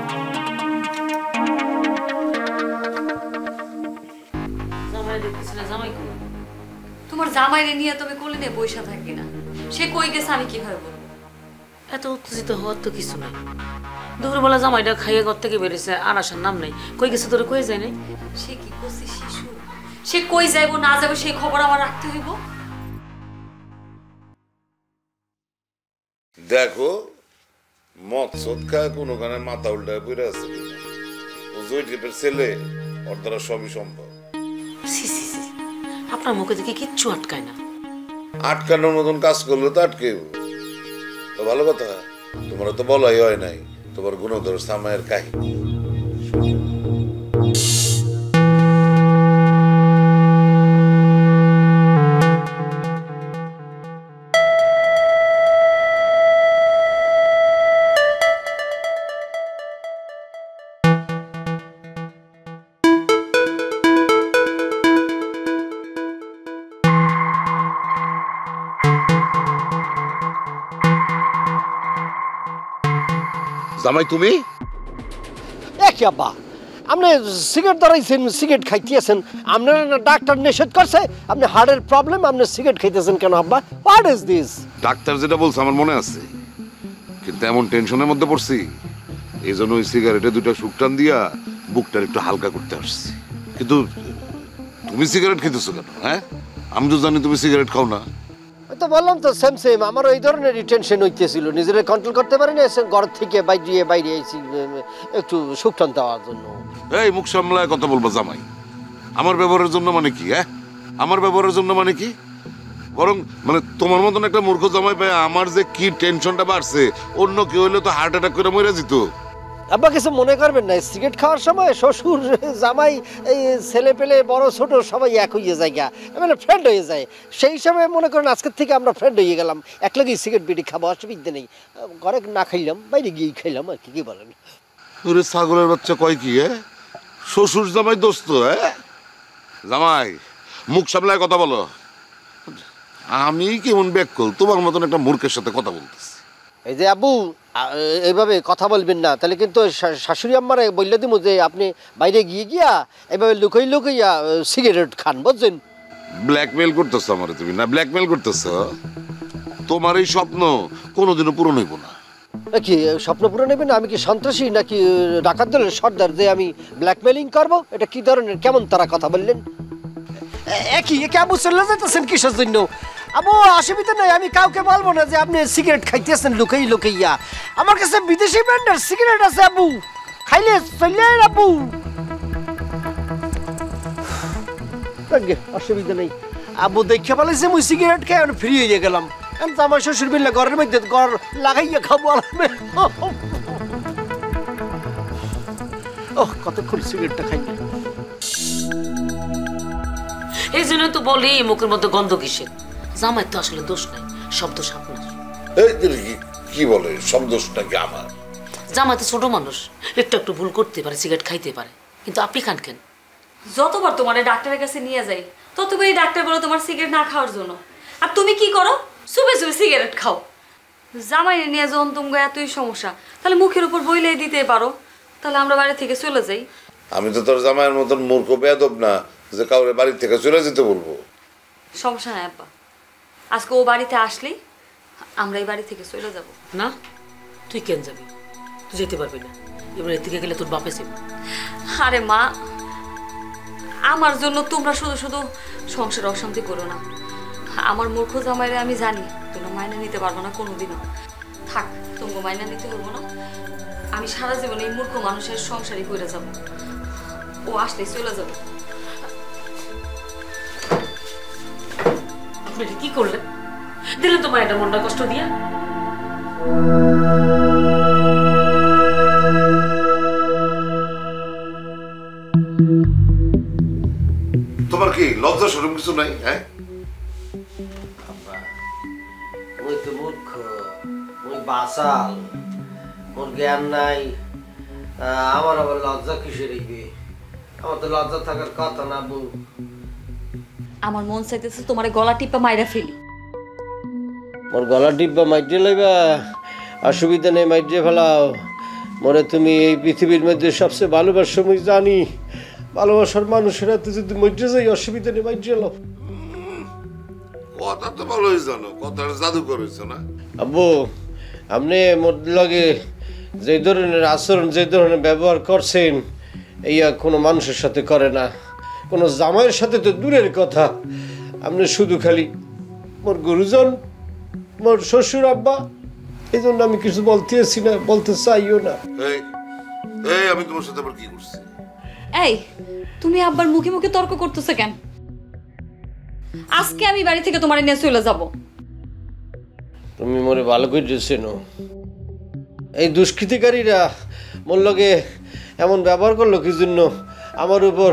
জামাই দেখতেছি না, জামাই কই? তোমার জামাইরে নিয়ে তুমি কোলে নিয়ে বইসা থাকি না, সে কই গেছে আমি কিভাবে বলবো? এত উত্তেজিত হওয়ার তো কিছু নাই। দুপুরবেলা জামাইটা খাইয়ে ঘর থেকে বেরিয়েছে, আর আসার নাম নেই। কই গেছে তোরে কই যায় নাই? সে কি করছে শিশু, সে কই যাইবো না যাবো সেই খবর আমার রাখতে হইব? দেখো মৎসদ খায় কোনোখানে মাথা উল্টায় পড়ে আছে কিনা। ও জয় টিপের ছেলে, ওর দ্বারা সবই সম্ভব। সি সি সি, আপনার মুখে দেখে কিচ্ছু আটকায় না। আটকানোর মতন কাজ করলে তো আটকেও। তো ভালো কথা, তোমার তো বলাই হয় নাই তোমার গুণধর সামায়ের কাহিনী। জামাই তুমি? কি আব্বা, আপনি সিগারেট ধরাইছেন, সিগারেট খাইতেছেন, আপনার ডাক্তার নিষেধ করছে, আপনি হার্টের প্রবলেম, আপনি সিগারেট খাইতেছেন কেন আব্বা? What is this? ডাক্তার যেটা বলছে আমার মনে আছে, কিন্তু এমন টেনশনের মধ্যে পড়ছি এই জন্য ওই সিগারেটে দুটো সুকটান দিয়া বুকটার একটু হালকা করতে আসছি। কিন্তু তুমি সিগারেট খেতেছো কেন? হ্যাঁ, আমি তো জানি তুমি সিগারেট খাও না। তো বললাম তো সেম সেম, আমার ওই ধরনের টেনশন হইতেছিল, নিজেরা কন্ট্রোল করতে পারি না, ঘর থেকে বাইরে আইছি একটু সুখ টান দেওয়ার জন্য। এই মুখ সামলায় কথা বলবো জামাই। আমার ব্যবহারের জন্য মানে কি? হ্যাঁ, আমার ব্যবহারের জন্য মানে কি? বরং মানে তোমার মতন একটা মূর্খ জামাই পায় আমার যে কি টেনশনটা বাড়ছে, অন্য কেউ হইলে তো হার্ট অ্যাটাক করে মরে যেত। আব্বা কিছু মনে করবেন না, সিগারেট খাওয়ার সময় শ্বশুর জামাই এই ছেলে পেলে বড় ছোট সবাই এক হয়ে যায়, মানে ফ্রেন্ড হয়ে যায়। সেই হিসাবে মনে করেন আজকের থেকে আমরা ফ্রেন্ড হয়ে গেলাম, একলাগেই সিগারেট বিড়ি খাবো, অসুবিধা নেই। ঘরে না খাইলাম, বাইরে গিয়েই খাইলাম আর কি বলেন? ওরে ছাগলের বাচ্চা কয় কি? শ্বশুর জামাই দোস্ত? জামাই মুখ সামলায় কথা বলো। আমি কেমন ব্যাকল তোমার মতন একটা মূর্খের সাথে কথা বলতেছি। এই যে আব্বু, এইভাবে কথা বলবেন না, তাহলে কিন্তু শাশুড়ি আম্মারে বললে দিব যে আপনি বাইরে গিয়া এইভাবে লুকাইয়া সিগারেট খান, বুঝছেন? ব্ল্যাকমেল করতেছ আমার তুমি, না ব্ল্যাকমেল করতেছ? তোমার এই স্বপ্ন কোনোদিনও পূরণ হইব না। কি স্বপ্ন পূরণ নেবেন? আমি কি সন্ত্রাসী নাকি ডাকাত দলের সর্দার যে আমি ব্ল্যাকমেলিং করবো? এটা কি ধরনের কেমন তারা কথা বললেন? একই আবু চলে যেতেছেন কিসের জন্য? আবু অসুবিধা নাই, আমি কাউকে বলবো না যে আপনি সিগারেট খাইতেছেন লুকাইয়া। আমার কাছে বিদেশি ব্র্যান্ডের সিগারেট আছে আবু, খাইলে চলে আবু, অসুবিধা নেই। আবু দেখে বলেছে মুই সিগারেট খাই ফ্রি হয়ে গেলাম। আমার শ্বশুর বিল্লা ঘরের মধ্যে ঘর লাগাইয়া খাবো। ও কতক্ষণ সিগারেটটা খাই। এই জন্য তো বলি মুখের মধ্যে গন্ধ কিসের। জামাই তো আসলে দোষ নাই, সব দোষ আপনার। কি বলে সব দোষ নাকি আমার? জামাই তো ছোট মানুষ, একটু ভুল করতে পারে, সিগারেট খাইতে পারে, কিন্তু আপনি খান কেন? যতবার তোমার ডাক্তারের কাছে নিয়ে যাই ততবার এই ডাক্তার বলো তোমার সিগারেট না খাওয়ার জন্য, আর তুমি কি করো? চুপে সিগারেট খাও। জামাই নিয়ে যখন তোমার এতই সমস্যা, তাহলে মুখের উপর বইলে দিতে পারো, তাহলে আমরা বাড়ি থেকে চলে যাই। আমি তো তোর জামাইয়ের মতন মূর্খ বেয়াদব না যে কাউরে বাড়ি থেকে চলে যেতে বলবো। সমস্যা নাই আব্বা, আজকে ও বাড়িতে আসলেই আমরা এই বাড়ি থেকে চলে যাব। না, তুই কেন যাবি? তুই যেতে পারবি না, এবার থেকে গেলে তোর বাপে যাবে। আরে মা, আমার জন্য তোমরা শুধু শুধু সংসার অশান্তি করো না। আমার মূর্খ জামাইরে আমি জানি তোমরা মাইনে নিতে পারবো না কোনোদিনও। থাক, তোমাকে মাইনে নিতে হবো না, আমি সারা জীবন এই মূর্খ মানুষের সংসারই করে যাব। ও আসলেই চলে যাবো। আপনি কি করলেন? দিলেন তোমার একটা মনটা কষ্ট দিয়া। লজ্জা সরম কিছু নাই? হ্যাঁ, মুই তো মূর্খ, মুই বাসাল, মোর জ্ঞান নাই। আমার আবার লজ্জা কিসের হইবে? আমার তো লজ্জা থাকার কথা না বউ। আমার মন চাইতেছে তোমার গলা টিপা মাইরা ফেলি। মোর গলা টিপা মাইরে লইবা? অসুবিধা নেই, মাইরে ফেলাও। মনে তুমি এই পৃথিবীর মধ্যে সবচেয়ে ভালোবাসো, মুই জানি। ভালোবাসার মানুষের হাতে যদি মইরে যাই, অসুবিধা নেই, মাইরে এলো। কথা তো ভালোই জানো, কথার জাদু করেছো না? আব্বু, আপনি মোর লগে যে ধরনের আচরণ, যে ধরনের ব্যবহার করছেন, এইয়া কোনো মানুষের সাথে করে না। কোনো জামাইয়ের সাথে তো দূরের কথা। আপনি শুধু খালি মোর গুরুজন, মোর শ্বশুর আব্বা, এই জন্য আমি কিছু বলতেছি না, বলতে চাইও না। এই এই আমি তোমার সাথে আবার কি করছি? এই তুমি আব্বার মুখে মুখে তর্ক করতেছো কেন? আজকে আমি বাড়ি থেকে তোমার নিয়ে চলে যাব। তুমি মোরে ভালো করে চেনো। এই দুষ্কৃতিকারীরা মোর লগে এমন ব্যবহার করলো কি জন্য? আমার উপর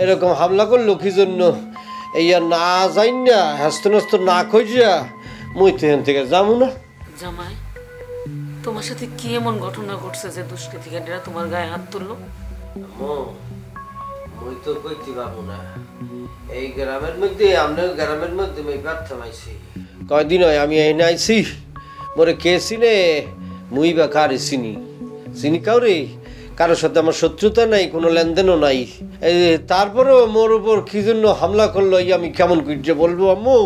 এরকম হামলা করলো কি জন্য? এইয়া না যাই না, হাস্ত নস্ত না খুঁজিয়া মুই তো এখান থেকে যাবো না। জামাই, তোমার সাথে কি এমন ঘটনা ঘটছে যে দুষ্কৃতিকারীরা তোমার গায়ে হাত তুললো? মুই তো কইতে পাবো না। এই গ্রামের মধ্যে, আপনার গ্রামের মধ্যে মুই প্রথম আইছি। কয়দিন হয় আমি এনে আইছি। মোরে কে চিনে? মুই বা কারে চিনি? চিনি কাউরে? কারোর সাথে আমার শত্রুতা নাই, কোনো লেনদেনও নাই। তারপরেও মোর উপর কি জন্য হামলা করলো, আমি কেমন করে বলবো আম্মু?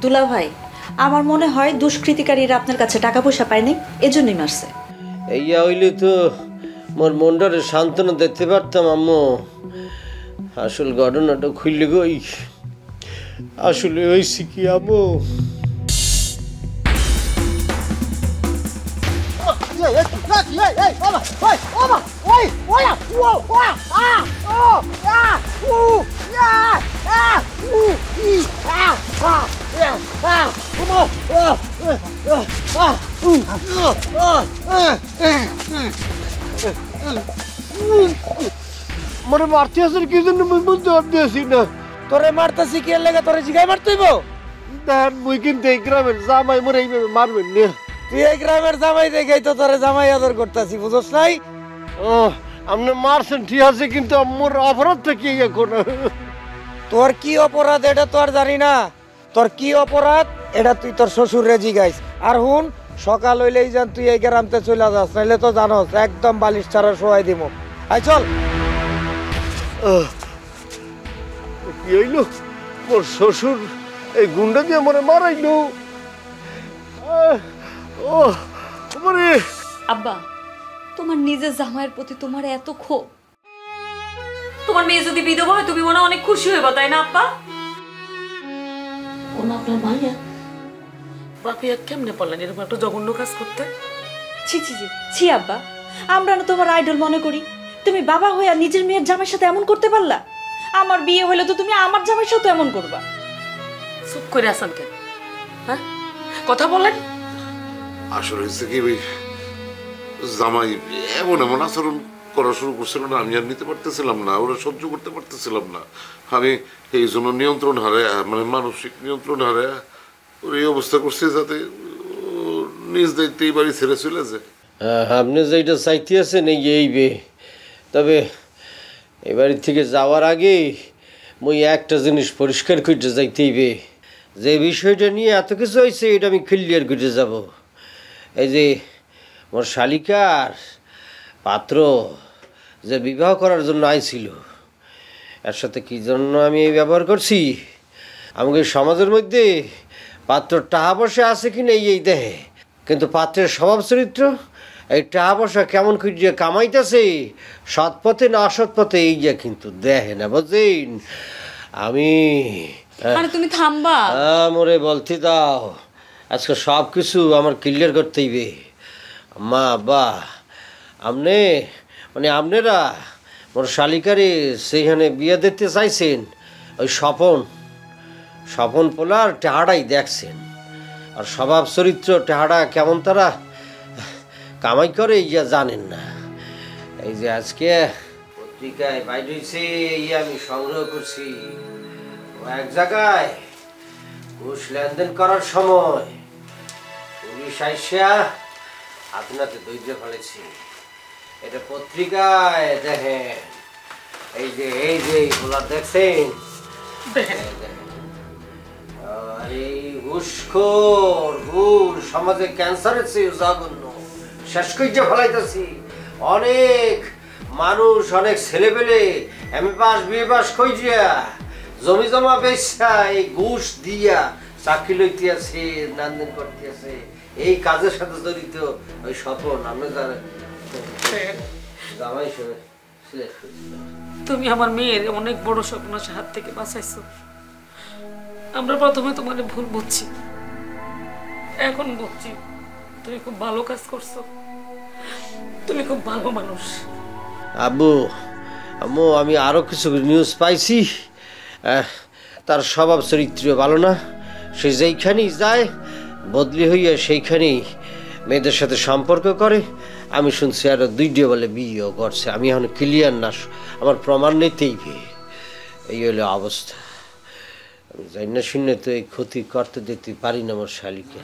দুলা ভাই, আমার মনে হয় দুষ্কৃতিকারীরা আপনার কাছে টাকা পয়সা পায় নাই, এজন্যই মারছে। এইয়া হইলে তো মোর মনটারে সান্ত্বনা দিতে পারতাম আম্মু। আসল ঘটনাটা খুললে গই, আসলে হয়েছি কি আম্মু? মনে মারতে আসেন কি জন্য মুই বলতে পারতেছি না। তোরে মারতাছি কি এর লাগা? তোরে জিগাই মারতেইব? দেন মুই কিন্তু এই গ্রামের জামাই, মোরে এইভাবে মারবেন না। তুই এই গ্রামের জামাই দেখেই তো তোরে জামাই আদর করতাছি, বুঝছ নাই? ও, আপনি মারছেন ঠিক আছে, কিন্তু মোর অপরাধটা কি এখন? তোর কি অপরাধ এটা তো আর জানি না। তোর কি অপরাধ এটা তুই তোর শ্বশুরে জিগাইস। আর হুন, সকাল হইলেই যান তুই এই গ্রামতে চলে যাস, নাইলে তো জানোস একদম বালিশ ছাড়া শোয়াই দিব। আয় চল। কি হইলো? মোর শ্বশুর এই গুন্ডা দিয়ে মনে মারাইলো। ও মানে আব্বা, তোমার নিজের জামাইয়ের প্রতি তোমার এত ক্ষোভ? তোমার মেয়ে যদি বিধবা হয় তুমি মনে হয় অনেক খুশি হইবা, তাই না আব্বা? কোন আপনার মাইয়া বাপিয়া কেমনে পারলেন এরকম একটা জঘন্য কাজ করতে? ছি ছি ছি ছি আব্বা, আমরা না তোমার আইডল মনে করি। তুমি বাবা হইয়া নিজের মেয়ের জামাইয়ের সাথে এমন করতে পারলা? আমার বিয়ে হইলে তো তুমি আমার জামাইয়ের সাথে এমন করবা। চুপ করে আছেন কেন? হ্যাঁ, কথা বলেন। আসলে হচ্ছে কি, ওই জামাই এমন এমন আচরণ করা শুরু করছিল না, আমি আর নিতে পারতেছিলাম না, ওরা সহ্য করতে পারতেছিলাম না। আমি এই জন্য নিয়ন্ত্রণ হারে, মানে মানসিক নিয়ন্ত্রণ হারে ওর এই অবস্থা করছে যাতে নিজ দায়িত্বে এই বাড়ি ছেড়ে চলে যায়। আপনি যেটা চাইতে আছেন এইবে, তবে এই বাড়ি থেকে যাওয়ার আগে মুই একটা জিনিস পরিষ্কার করতে যাইতেইবে। যে বিষয়টা নিয়ে এত কিছু হয়েছে এটা আমি ক্লিয়ার করে যাব। এই যে মোর শালিকার পাত্র যে বিবাহ করার জন্য আইছিল, এর সাথে কি জন্য আমি এই ব্যবহার করছি? আমাকে সমাজের মধ্যে পাত্র টাকা পয়সা আছে কিনা এই দেহে, কিন্তু পাত্রের স্বভাব চরিত্র, এই টাকা পয়সা কেমন খুঁজিয়ে কামাইতেছে, সৎ পথে না অসৎ পথে, এই যে কিন্তু দেখে না, বুঝছেন? আমি তুমি থামবা? মোরে বলতে দাও, আজকে সব কিছু আমার ক্লিয়ার করতেইবে। মা বা আপনি, মানে আপনারা মোর শালিকারে সেইখানে বিয়ে দিতে চাইছেন, ওই স্বপন পোলার টেহাড়াই দেখছেন। আর স্বভাব চরিত্র টেহাড়া কেমন তারা কামাই করে ইয়া জানেন না। এই যে আজকে পত্রিকায় বাইর হয়েছে, আমি সংগ্রহ করছি। এক জায়গায় ঘুষ লেনদেন করার সময় পুলিশ আইসা আপনাকে দৈর্য ফেলেছি। এটা পত্রিকায় দেখেন, এই যে এইগুলা দেখছেন, আর এই ঘুষখোর ঘুষ সমাজে ক্যান্সারের চেয়ে জঘন্য শেষ করে ফেলাইতেছি। অনেক মানুষ, অনেক ছেলেপেলে এমএ পাস বিএ পাস কইরা জমি জমা বেচা এই ঘুষ দিয়া চাকরি লইতে আছে, লেনদেন করতে আছে। এই কাজের সাথে জড়িত ওই স্বপন আমরা যারা জামাই সিলেক্ট করছিলাম। তুমি আমার মেয়ের অনেক বড় স্বপ্নের হাত থেকে বাঁচাইছো। আমরা প্রথমে তোমার ভুল বুঝছি, এখন বুঝছি তুমি খুব ভালো কাজ করছো, তুমি খুব ভালো মানুষ। আব্বু আম্মু, আমি আরো কিছু নিউজ পাইছি। তার স্বভাব চরিত্র ভালো না। সে যেইখানেই যায় বদলি হইয়া সেইখানেই মেয়েদের সাথে সম্পর্ক করে। আমি শুনছি আরো 2টা বলে বিয়েও করছে। আমি এখন ক্লিয়ার না, আমার প্রমাণ নিতেই এই হলো অবস্থা। আমি জানি না, শুনে তো এই ক্ষতি করতে দিতে পারি না আমার শালিকে।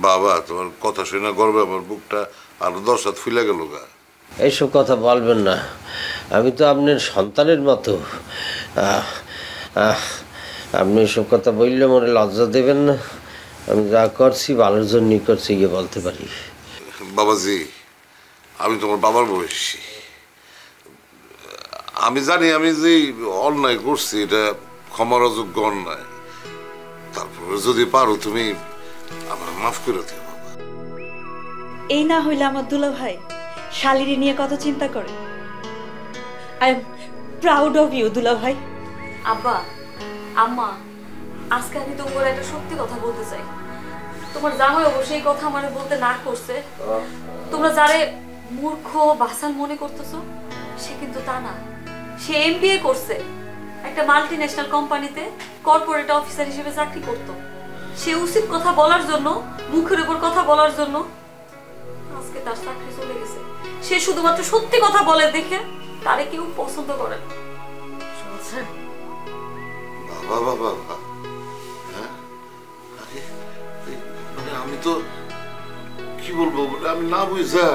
বাবা, তোমার কথা শুনে গর্বে আমার বুকটা আরো 10 হাত ফুলে গেল গা। এইসব কথা বলবেন না, আমি তো আপনার সন্তানের মতো। আপনি এসব কথা বললে মনে লজ্জা দেবেন না? আমি যা করছি ভালোর জন্যই করছি, গিয়ে বলতে পারি। বাবাজি, আমি তোমার বাবার বয়সী। আমি জানি আমি যে অন্যায় করছি এটা ক্ষমার অযোগ্য অন্যায়। তারপরে যদি পারো তুমি আমার মাফ করে দিও বাবা। এই না হইলে আমার দুলা ভাই শালিরি নিয়ে কত চিন্তা করে। I am proud of you দুলা ভাই। আব্বা, আম্মা, আজকে আমি তোমার একটা সত্যি কথা বলতে চাই। তোমার জামাই অবশ্যই এই কথা আমার বলতে না করছে। তোমরা যারে মূর্খ বাসাল মনে করতেছো, সে কিন্তু তা না। সে এমবিএ করছে, একটা মাল্টি ন্যাশনাল কোম্পানিতে কর্পোরেট অফিসার হিসেবে চাকরি করত। সে উচিত কথা বলার জন্য, মুখের উপর কথা বলার জন্য আজকে তার চাকরি চলে গেছে। সে শুধুমাত্র সত্যি কথা বলে দেখে তারে কেউ পছন্দ করে না। শুনছেন বাবা বাবা, হ্যাঁ, মানে আমি তো কি বলবো, আমি না বুঝা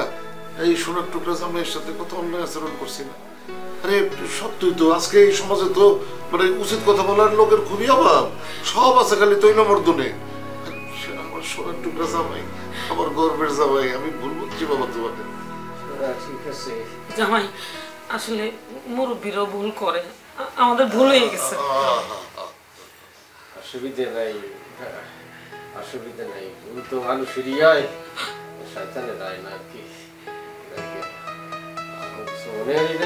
এই সোনার টুকরা জামাইয়ের সাথে কত অন্যায় আচরণ করছি না। আরে সত্যই তো আজকে এই সমাজে তো মানে উচিত কথা বলার লোকের খুবই অভাব। সব আছে খালি তৈলমর্দনে। আমার সোনার টুকরা জামাই, আমার গর্বের জামাই, আমি ভুল বুঝছি বাবা তোমাকে। ঠিক আছে জামাই, আসলে মুরব্বীরাও ভুল করে, আমাদের ভুল হয়ে গেছে। অসুবিধে নাই, অসুবিধে নাই। ভুল তো মানুষেরই হয়, শয়তানের হয় না কি। মনে হয়